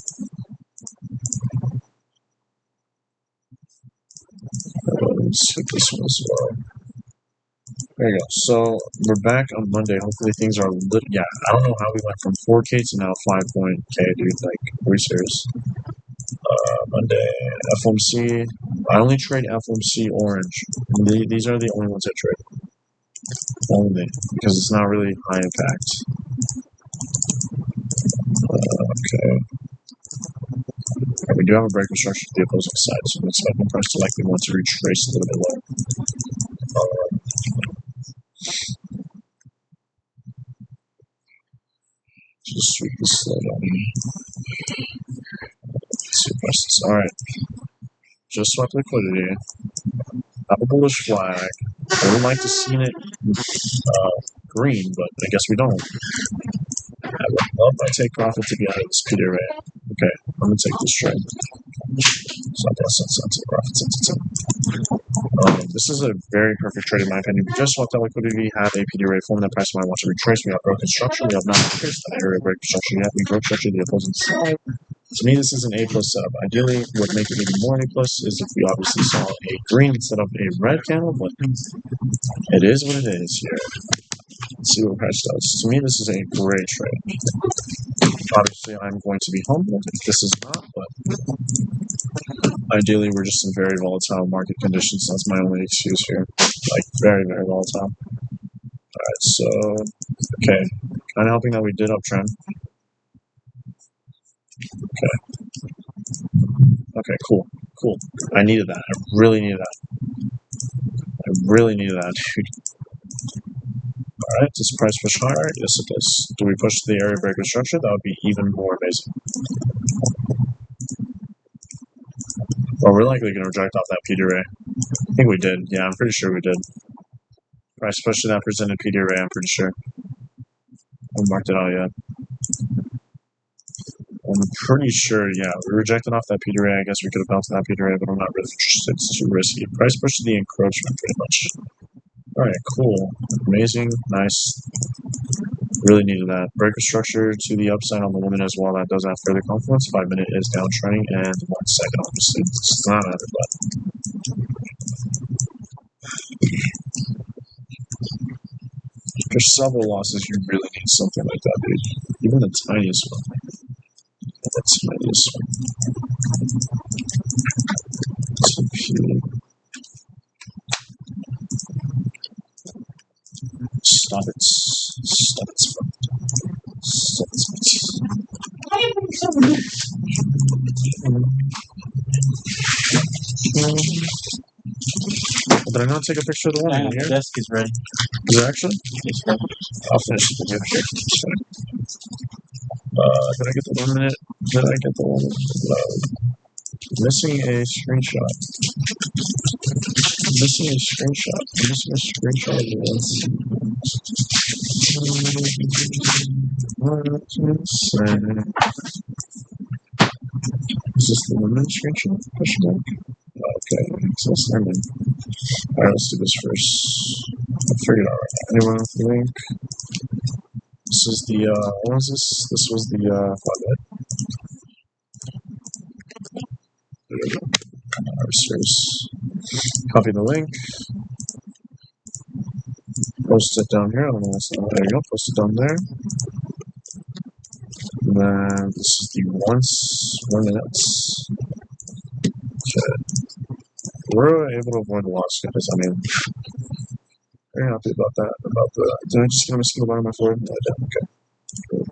Skip this one as well. There you go. So we're back on Monday. Hopefully things are lit. Yeah, I don't know how we went from 4K to now 5.K, dude. Like, are we serious? Monday, FOMC. I only trade FOMC orange. These are the only ones I trade. Only. Because it's not really high impact. Okay. We do have a break structure to the opposing side, so I'm expecting price to likely want to retrace a little bit lower. Just sweep this slow down. See prices. Alright. Just swept liquidity. Have a bullish flag. I would like to see it green, but I guess we don't. I would love my take profit to be out of this PD array. Okay, I'm gonna take this trade. So I'll take profit sensitive. This is a very perfect trade in my opinion. We just swapped that liquidity, had a PD array form that price might want to retrace. We have broken structure. We have not pierced that area break structure yet. We broke structure the opposing side. To me, this is an A plus setup. Ideally, what would make it even more A plus is if we obviously saw a green instead of a red candle, but it is what it is here. Let's see what price does. To me, this is a great trade. Obviously, I'm going to be humbled if this is not, but ideally, we're just in very volatile market conditions. That's my only excuse here. Like, very, very volatile. Alright, so, okay. Kind of helping that we did uptrend. Okay, cool. I needed that. I really needed that, dude. Alright, does price push higher? Yes, it does. Do we push the area breaker structure? That would be even more amazing. Well, we're likely going to reject off that PD array. I think we did. Yeah, I'm pretty sure we did. Price push to that presented PD array, I'm pretty sure. I haven't marked it out yet. I'm pretty sure, yeah, we rejected off that PD array. I guess we could have bounced that PD array, but I'm not really interested. It's too risky. Price push to the encroachment, pretty much. Alright, cool. Amazing. Nice. Really needed that. Breaker structure to the upside on the woman as well. That does have further confluence. 5 minute is downtrending, and 1 second, obviously. It's not out of that. For several losses, you really need something like that, dude. Even the tiniest one. The tiniest one. Stop it. Stop it. Stop it. Did I not take a picture of the woman here?
The desk is ready.
Is it actually? I'll finish the video here. Did I get the 1 minute? Did I get the 1 minute? Missing a screenshot. Missing a screenshot. Missing a screenshot of this. Is this the 1 minute screenshot? Question mark. Okay, so let's end it. Alright, let's do this first. I figured out right now. Anyone with the link? This is the, what was this? This was the, flag. Copy the link. Post it down here. I don't know what's there you go. Post it down there. And then this is the 1 minute. Okay. We're able to avoid the loss, guys. I mean, very happy about that. Did I just get a mosquito bite on my forehead? No, I didn't. Okay. Cool.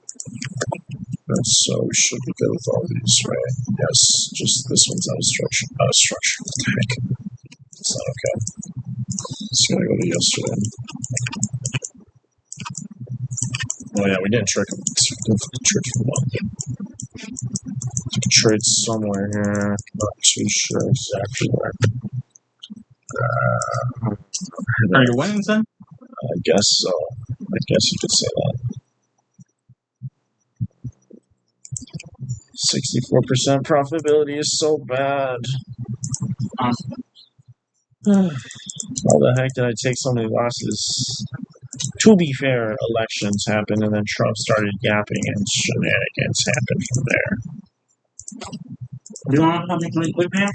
So we should be good with all these, right? Yes, just this one's out of structure. What the heck? It's not okay. It's gonna go to yesterday. Oh yeah, we didn't trick him. We didn't trick him well. We could trade somewhere here. Not too sure exactly where.
Are you winning, son?
I guess so. I guess you could say that. 64% profitability is so bad. How the heck did I take so many losses? To be fair, elections happened and then Trump started yapping and shenanigans happened from there.
You want to help me really quick, man?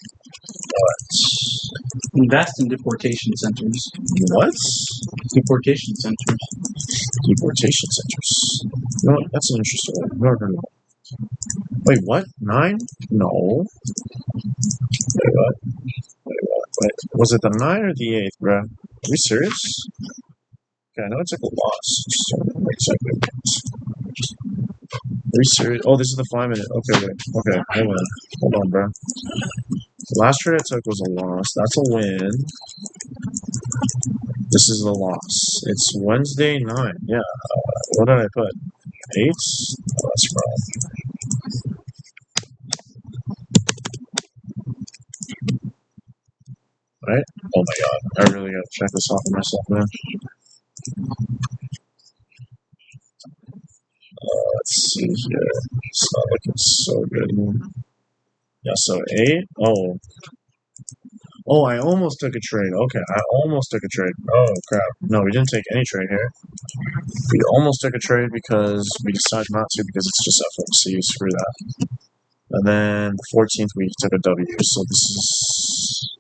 Invest in deportation centers.
What?
Deportation centers.
Deportation centers. You know what? That's an interesting one. I've never heard of that. Wait, what? 9? No. Wait, what? Wait. Was it the 9 or the 8th, bro? Are you serious? Okay, I know it's like a loss. Just don't know exactly what it is. Are you serious? Oh, this is the 5 minute. Okay, wait. Okay, hold on. Hold on, bro. The last trade I took was a loss. That's a win. This is a loss. It's Wednesday 9. Yeah. What did I put? 8? Oh, that's wrong. Right? Oh my god. I really gotta check this off for myself, man. Let's see here. It's not looking so good. Yeah, so 8. Oh, I almost took a trade. Okay, I almost took a trade. Oh, crap. No, we didn't take any trade here. We almost took a trade because we decided not to because it's just FOMC. Screw that. And then the 14th we took a W. So this is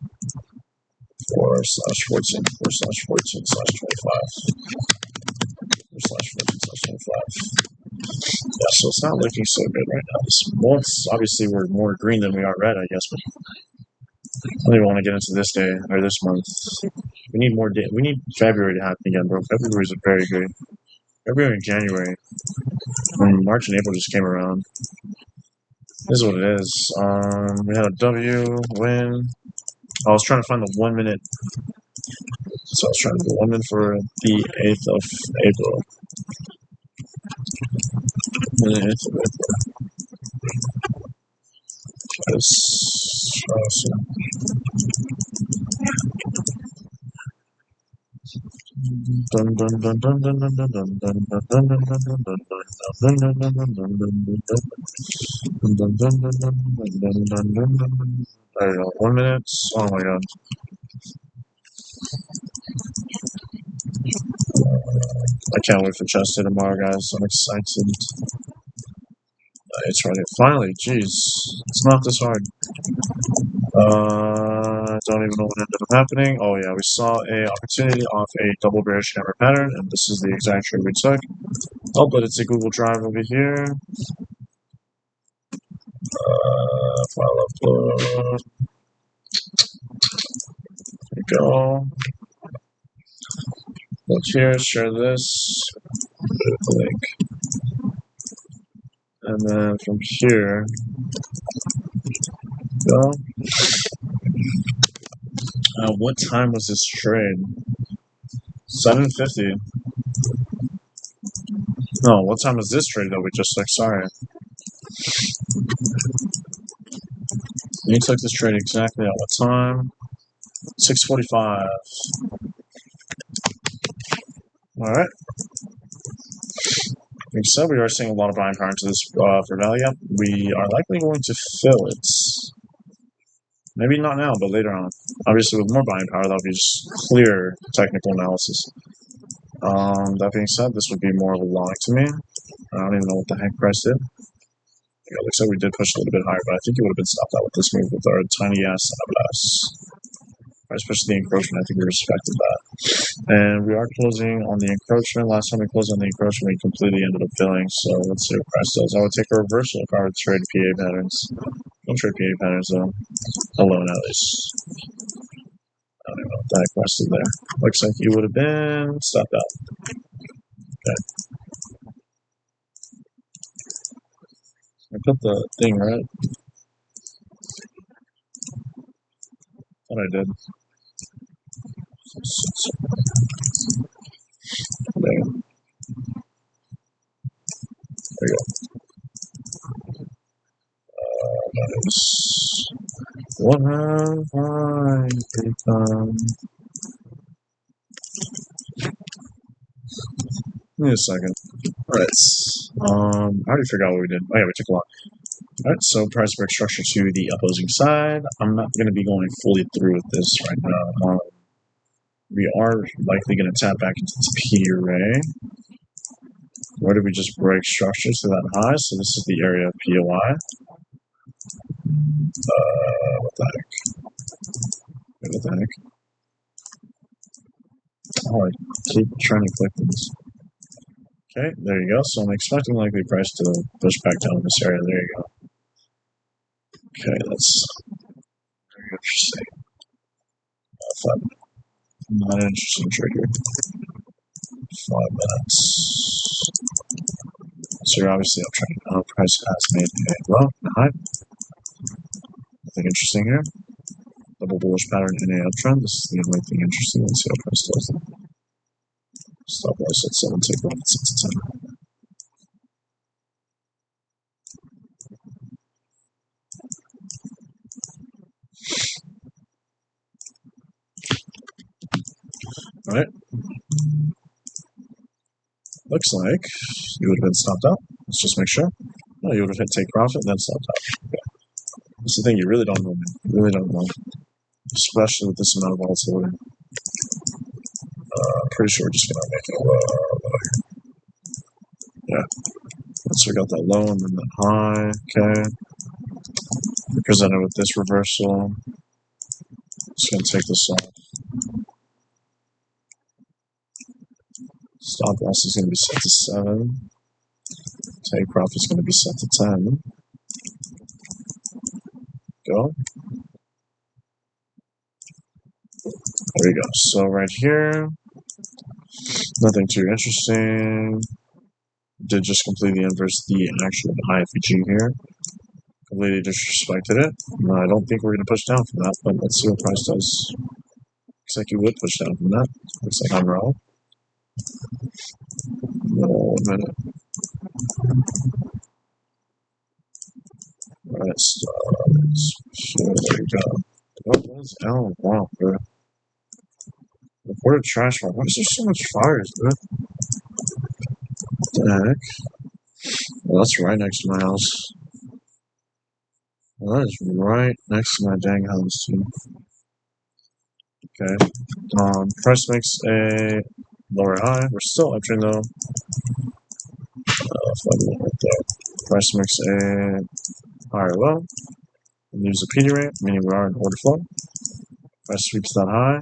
4/14, 4/14/25. 4/14/25. Yeah, so it's not looking so good right now. This month, obviously, we're more green than we are red, I guess. But I don't even want to get into this day or this month. We need more. We need February to happen again, bro. February is very good. February and January, when March and April just came around. This is what it is. We had a W win. I was trying to find the 1 minute. So I was trying to do 1 minute for the 8th of April. The 8th of April. Dun dun dun dun dun dun dun dun dun dun dun dun dun dun dun I don't know, 1 minute. Oh my god. I can't wait for chess day tomorrow, guys. I'm excited. It's right here. Finally, jeez. It's not this hard. I don't even know what ended up happening. Oh yeah, we saw a opportunity off a double bearish hammer pattern, and this is the exact trade we took. Oh, but it's a Google Drive over here. File upload. There we go. Look here, share this. The link. And then from here, go. What time was this trade? 7:50. No, what time was this trade that we just took? Sorry. We took this trade exactly at what time? 6:45. Alright. Like I said, we are seeing a lot of buying power into this for value up. We are likely going to fill it. Maybe not now, but later on. Obviously, with more buying power, that'll be just clear technical analysis. That being said, this would be more of a long to me. I don't even know what the heck price did. Yeah, it looks like we did push a little bit higher, but I think it would have been stopped out with this move with our tiny ass blast. Especially the encroachment, I think we respected that. And we are closing on the encroachment. Last time we closed on the encroachment, we completely ended up filling. So let's see what price does. I would take a reversal if I were to trade PA patterns. Don't trade PA patterns though. Alone at least. I don't even know what the heck price is there. Looks like you would have been stopped out. Okay. I put the thing right. Thought I did. There we go. Nice. What have I become? Give me a second. Alright. I already forgot what we did. Oh yeah, we took a lot. Alright, so price break structure to the opposing side. I'm not going to be going fully through with this right now. We are likely going to tap back into this P array. Where did we just break structures to that high? So this is the area of POI. heck? Wait, what the heck? Oh, I keep trying to click this. Okay, there you go. So I'm expecting likely price to push back down in this area. There you go. Okay, that's very interesting. 5 minutes. Not an interesting trigger. 5 minutes. So you're obviously uptrending now. Price has made a low and a high. Nothing interesting here. Double bullish pattern in a uptrend. This is the only thing interesting. Let's see how price does it. Stop loss at 7, take profit 6 to 10. Alright. Looks like you would have been stopped out. Let's just make sure. No, you would have hit take profit and then stopped out. Okay. That's the thing, you really don't know, man. You really don't know. Especially with this amount of volatility. Pretty sure we're just gonna make it low. Yeah. So we got that low and then that high. Okay. We're presented with this reversal. Just gonna take this off. Stop loss is gonna be set to 7. Take profit is gonna be set to 10. Go. There we go. So right here, nothing too interesting. Did just completely inverse the actual IFG here. Completely disrespected it. No, I don't think we're going to push down from that, but let's see what price does. Looks like you would push down from that. Looks like I'm wrong. No, a minute. Alright, so there you go. What is L? Wow, bro. Reported trash fire. Why is there so much fires, bro? What the heck? Well, that's right next to my house. Well, that is right next to my dang house, too. Okay. Price makes a lower high. We're still uptrend though. Right there. Price makes a higher low. And use a PD rate, meaning we are in order flow. Price sweeps that high.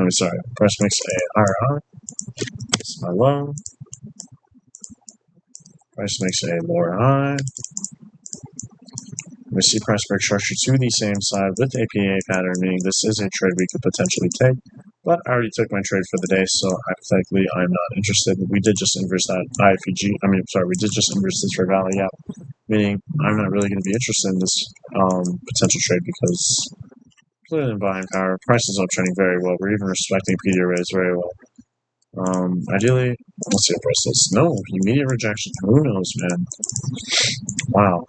Sorry. Price makes a higher high. This is my low. Price makes a lower high. We see price break structure to the same side with APA pattern, meaning this is a trade we could potentially take. But I already took my trade for the day, so hypothetically, I'm not interested. We did just inverse that IFEG. We did just inverse this for Valley Gap, meaning I'm not really going to be interested in this potential trade because clearly in buying power, price is uptrending very well. We're even respecting PD arrays very well. Ideally, let's see what price does. No, immediate rejection. Who knows, man? Wow.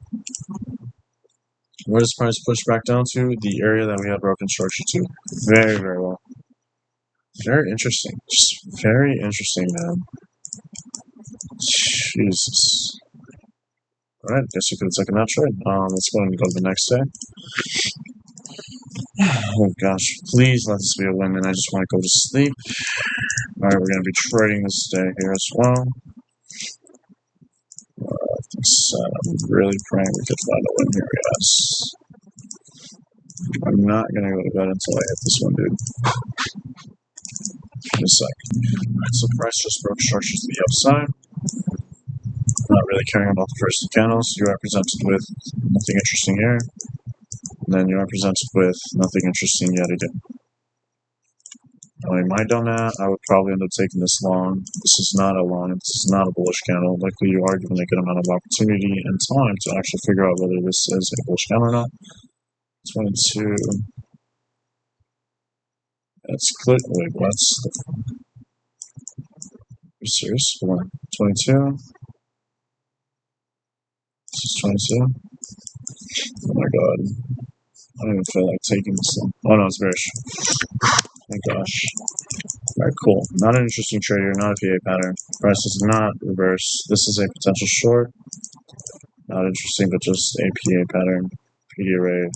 Where does price push back down to? The area that we have broken structure to. Very, very well. Very interesting. Just very interesting, man. Jesus. Alright, guess you could have taken that trade. Let's go and go to the next day. Oh gosh, please let this be a win, and I just want to go to sleep. Alright, we're going to be trading this day here as well. I'm really praying we could find a win here, yes. I'm not going to go to bed until I hit this one, dude. In a sec. Alright, so price just broke structure to the upside. Not really caring about the first two candles. You are presented with nothing interesting here. And then you are presented with nothing interesting yet again. Knowing my donut, I would probably end up taking this long. This is not a long, this is not a bullish candle. Likely you are given a good amount of opportunity and time to actually figure out whether this is a bullish candle or not. 22. That's click. Wait, what's the. Are you serious? Hold on. 22. This is 22. Oh my god. I don't even feel like taking this long. Oh no, it's bearish. Thank gosh. Alright, cool. Not an interesting trade here, not a PA pattern. Price is not reverse. This is a potential short. Not interesting, but just a PA pattern. PD array.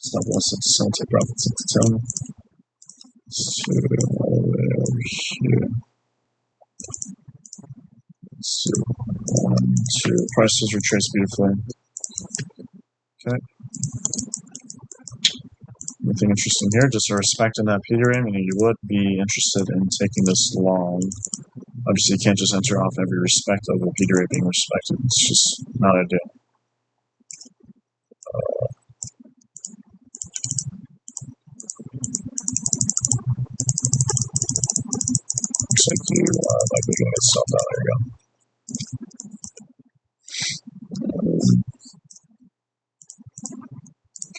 Stop loss at 7, take profits at 10. So, all the way over here. Let's see. 2. Prices retrace beautifully. Okay. Nothing interesting here. Just a respect in that Peter ray, meaning you would be interested in taking this long. Obviously, you can't just enter off every respect of a Peter ray being respected. It's just not ideal. Looks like you are likely going to get stopped out. There you go.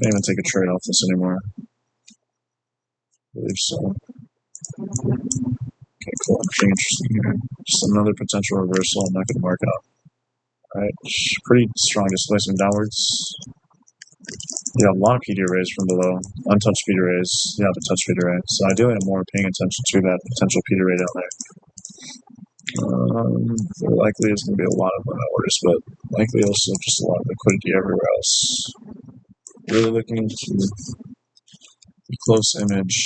Can't even take a trade off this anymore. I believe so. Okay, cool. Nothing interesting here. Just another potential reversal. I'm not going to mark it up. Alright, pretty strong displacement downwards. You have a lot of PD rays from below. Untouched PD rays. You have a touch PD ray. So ideally I'm more paying attention to that potential PD ray down there. There likely is going to be a lot of orders, but likely also just a lot of liquidity everywhere else. Really looking into the close image.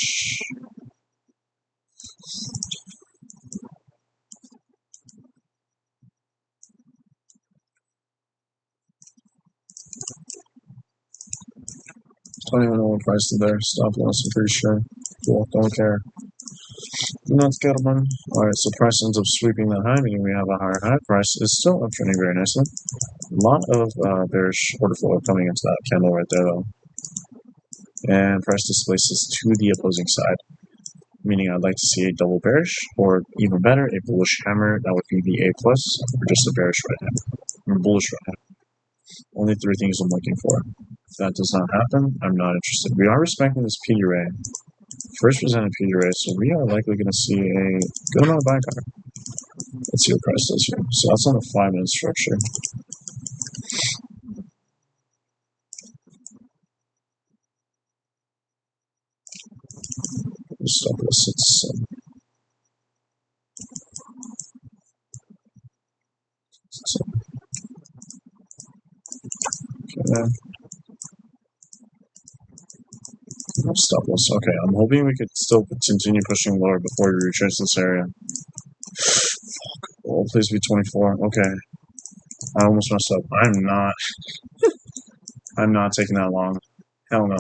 Don't even know what price is there. Stop loss, I'm pretty sure. Cool, don't care. Let's get them on. Alright, so price ends up sweeping that high, meaning we have a higher high. Price is still up trending very nicely. A lot of bearish order flow coming into that candle right there, though. And price displaces to the opposing side, meaning I'd like to see a double bearish, or even better, a bullish hammer. That would be the A+, or just a bearish right hammer, or bullish right hammer. Only 3 things I'm looking for. If that does not happen, I'm not interested. We are respecting this PD ray. First presented PD ray, so we are likely going to see a good amount of buying power. Let's see what price does here. So that's on the 5-minute structure. Stop this. It's okay. Stop loss. Okay, I'm hoping we could still continue pushing lower before we retrace this area. Oh, please be 24. Okay. I almost messed up. I'm not taking that long. Hell no.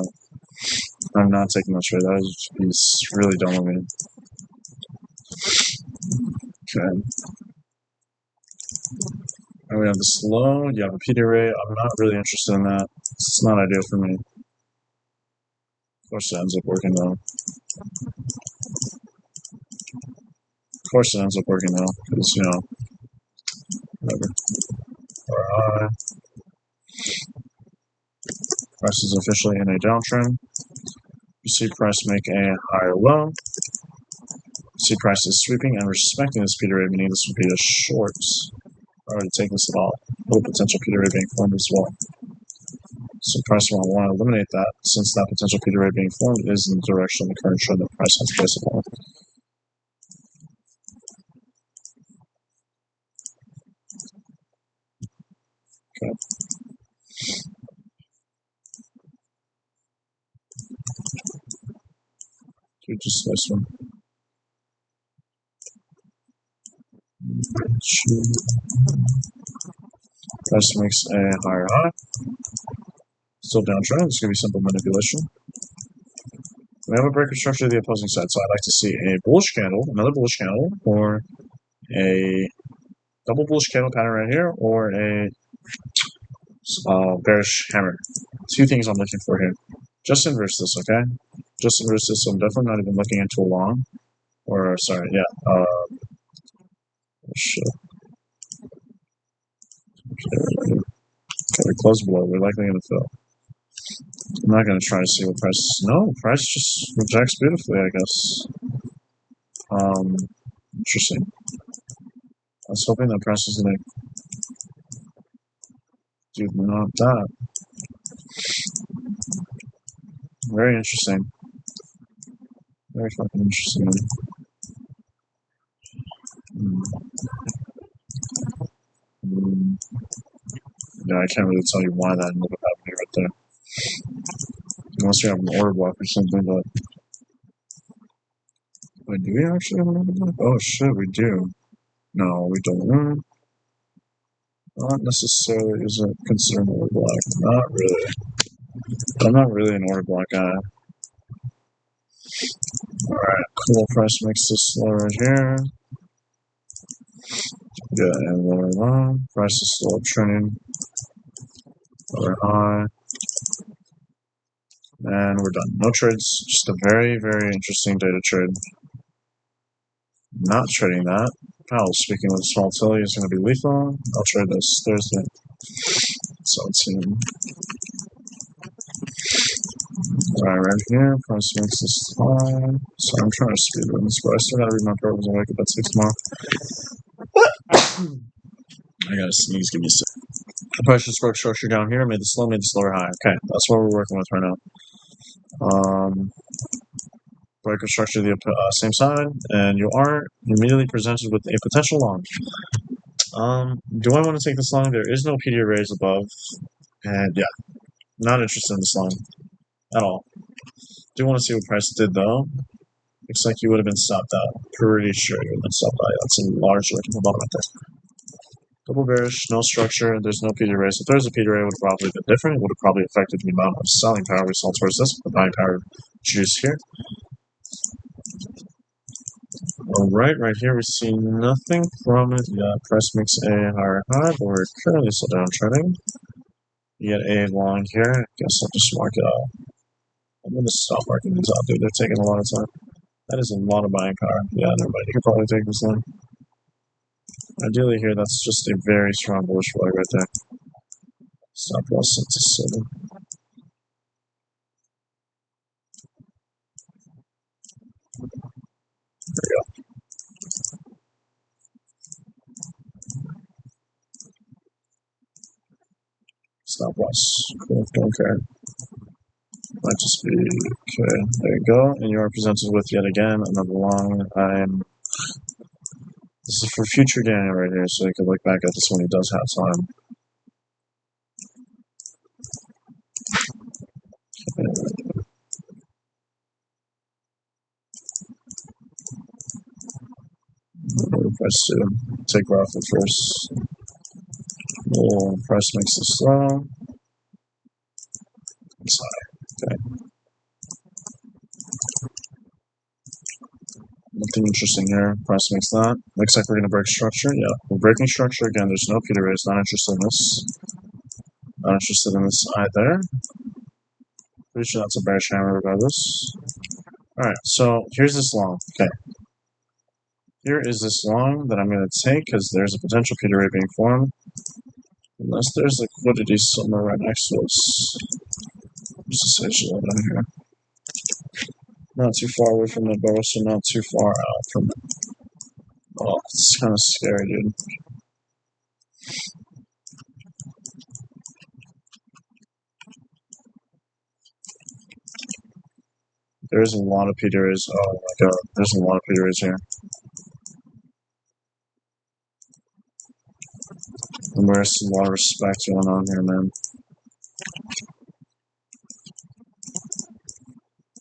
I'm not taking that trade. That is really dumb of me. Okay. And we have the slow. You have a PD ray. I'm not really interested in that. It's not ideal for me. Of course it ends up working though. Of course it ends up working though. Because, you know, whatever. Alright. Price is officially in a downtrend. You see price make a higher low. You see price is sweeping and respecting this Peter ray, meaning this would be a short. I already take this at all. Little potential Peter ray being formed as well. So price will want to eliminate that, since that potential Peter ray being formed is in the direction of the current trend that price has placed upon. Okay. Dude, just this one. Price makes a higher high. Still downtrend. It's going to be simple manipulation. We have a breaker structure to the opposing side, so I'd like to see a bullish candle, another bullish candle, or a double bullish candle pattern right here, or a bearish hammer. 2 things I'm looking for here. Just inverse this, okay? Just inverse this, so I'm definitely not even looking into a long. Or, sorry, yeah. Shit. Okay, we close below. We're likely going to fill. I'm not going to try to see what price. No, price just rejects beautifully, I guess. Interesting. I was hoping that price was going to do not that. Very interesting. Very fucking interesting. Yeah, I can't really tell you why that ended up happening right there. Unless you have an order block or something, but... Wait, do we actually have an order block? Oh shit, we do. No, we don't. Not necessarily isn't considered order block. Not really. I'm not really an order block guy. Alright, cool. Price makes this low right here. Yeah, and lower low. Price is still uptrending. Lower high. And we're done. No trades. Just a very, very interesting day to trade. Not trading that. Powell, speaking with small tilly, is going to be lethal. I'll trade this Thursday. 17. Alright, right here. Price makes this high. So I'm trying to speed run this, but I still gotta read my Proverbs and wake up at 6 tomorrow. I gotta sneeze. Give me a sec. The price just broke structure down here. Made this low, made this lower high. Okay, that's what we're working with right now. Breaker structure the same side, and you are immediately presented with a potential long. Do I want to take this long? There is no PDA raise above, and yeah, not interested in this long at all. Do want to see what price did though. Looks like you would have been stopped out. Pretty sure you would have been stopped out. That's a large look at the bottom right there. Double bearish, no structure, there's no PDA raise. If there's a PDA raise, it would have probably been different. It would have probably affected the amount of selling power we saw towards this, the buying power juice here. Alright, right here we see nothing from it. Yeah, price makes a higher high, but we're currently still downtrending. You get a long here. I guess I'll just mark it out. I'm going to stop marking these out, dude. They're taking a lot of time. That is a lot of buying power. Yeah, never mind. You can probably take this line. Ideally here, that's just a very strong bullish flag right there. Stop loss set to 7. There we go. Stop loss. Cool. Don't care. Might just be okay. There you go. And you are presented with yet again another long. This is for future Daniel right here, so you can look back at this when he does have time. Press to take profit first. Little price makes it slow. It's high. Okay. Nothing interesting here. Price makes that. Looks like we're going to break structure. Yeah, we're breaking structure again. There's no Peter raise. Not interested in this. Not interested in this either. Pretty sure that's a bearish hammer regardless. Alright, so here's this long. Okay. Here is this long that I'm going to take because there's a potential Peter ray being formed. Unless there's liquidity somewhere right next to us. Just a sage down here. Not too far away from the bow, so not too far out from it. Oh, it's kind of scary, dude. There's a lot of PDRs. Oh my god, there's a lot of PDRs here. And there's a lot of respect going on here, man.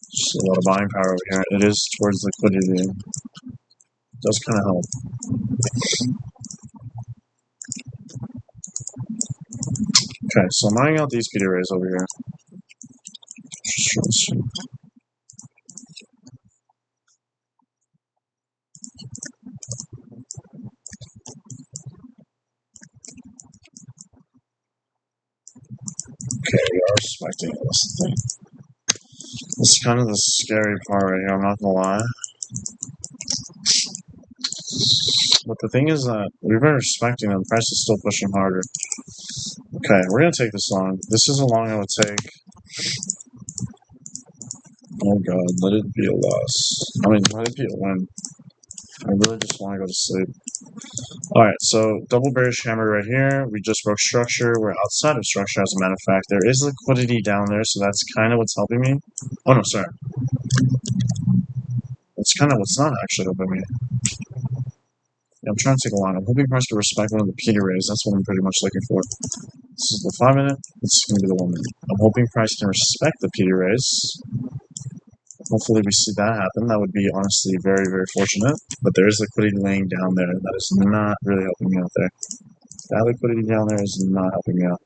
Just a lot of buying power over here. It is towards liquidity. It does kind of help. Okay, so I'm eyeing out these PDRs over here. Okay, we are respecting it. That's the thing. This is kind of the scary part right here, I'm not gonna lie. But the thing is that we've been respecting them. The price is still pushing harder. Okay, we're gonna take this long. This is a long I would take. Oh god, let it be a loss. I mean, let it be a win. I really just want to go to sleep. Alright, so double bearish hammer right here. We just broke structure. We're outside of structure, as a matter of fact. There is liquidity down there, so that's kind of what's helping me. Oh no, sorry. That's kind of what's not actually helping me. Yeah, I'm trying to take a line. I'm hoping price to respect one of the Peter rays. That's what I'm pretty much looking for. This is the 5 minute. This is going to be the 1 minute. I'm hoping price can respect the Peter rays. Hopefully we see that happen. That would be honestly very, very fortunate. But there is liquidity laying down there. That is not really helping me out there. That liquidity down there is not helping me out.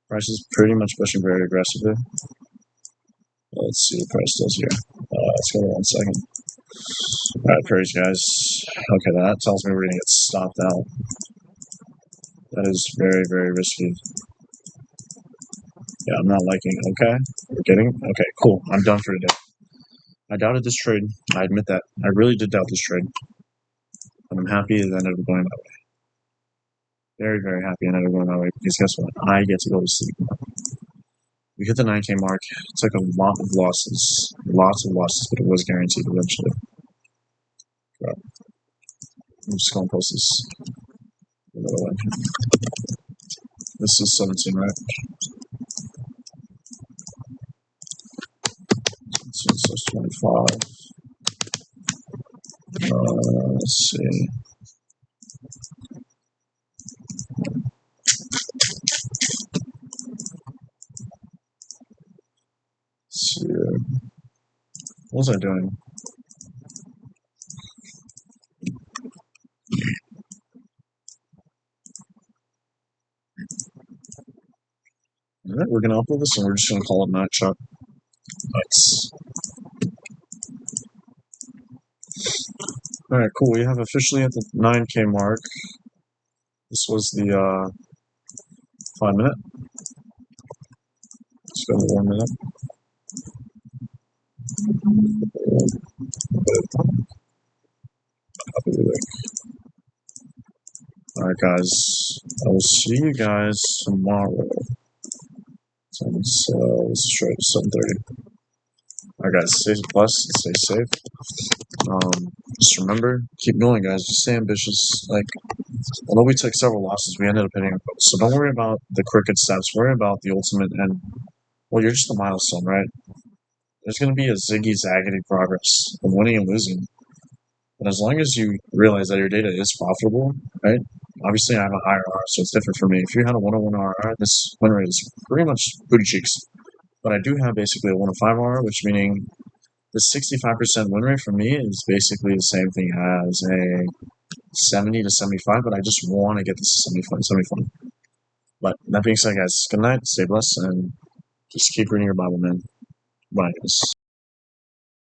Price is pretty much pushing very aggressively. Let's see what price does here. Let's go 1 second. Alright, prairies, guys. Okay, that tells me we're gonna get stopped out. That is very, very risky. Yeah, I'm not liking it. Okay, we're getting... Okay, cool. I'm done for today. I doubted this trade. I admit that. I really did doubt this trade. But I'm happy it ended up going my way. Very, very happy it ended up going my way, because guess what? I get to go to sleep. We hit the 9K mark. It took a lot of losses. Lots of losses, but it was guaranteed eventually. But I'm just going to post this another way. This is 17, right? So it's 25. Let's see. What was I doing? Alright, we're gonna upload this and we're just gonna call it Night Chuck. Nice. Alright, cool. We have officially at the 9K mark. This was the 5 minute. Let's go to 1 minute. Alright, guys. I will see you guys tomorrow. So let's try 7:30. Alright, guys. Stay blessed. Stay safe. Just remember, keep going, guys. Just stay ambitious. Like, although we took several losses, we ended up hitting our goals. So don't worry about the crooked steps. Worry about the ultimate end. Well, you're just a milestone, right? There's going to be a ziggy-zaggedy progress of winning and losing. But as long as you realize that your data is profitable, right? Obviously, I have a higher R, so it's different for me. If you had a 101 RR, this win rate is pretty much booty cheeks. But I do have basically a 105 RR, which meaning the 65% win rate for me is basically the same thing as a 70 to 75, but I just want to get this to 75. But that being said, guys, good night, stay blessed, and just keep reading your Bible, man. Bye, guys.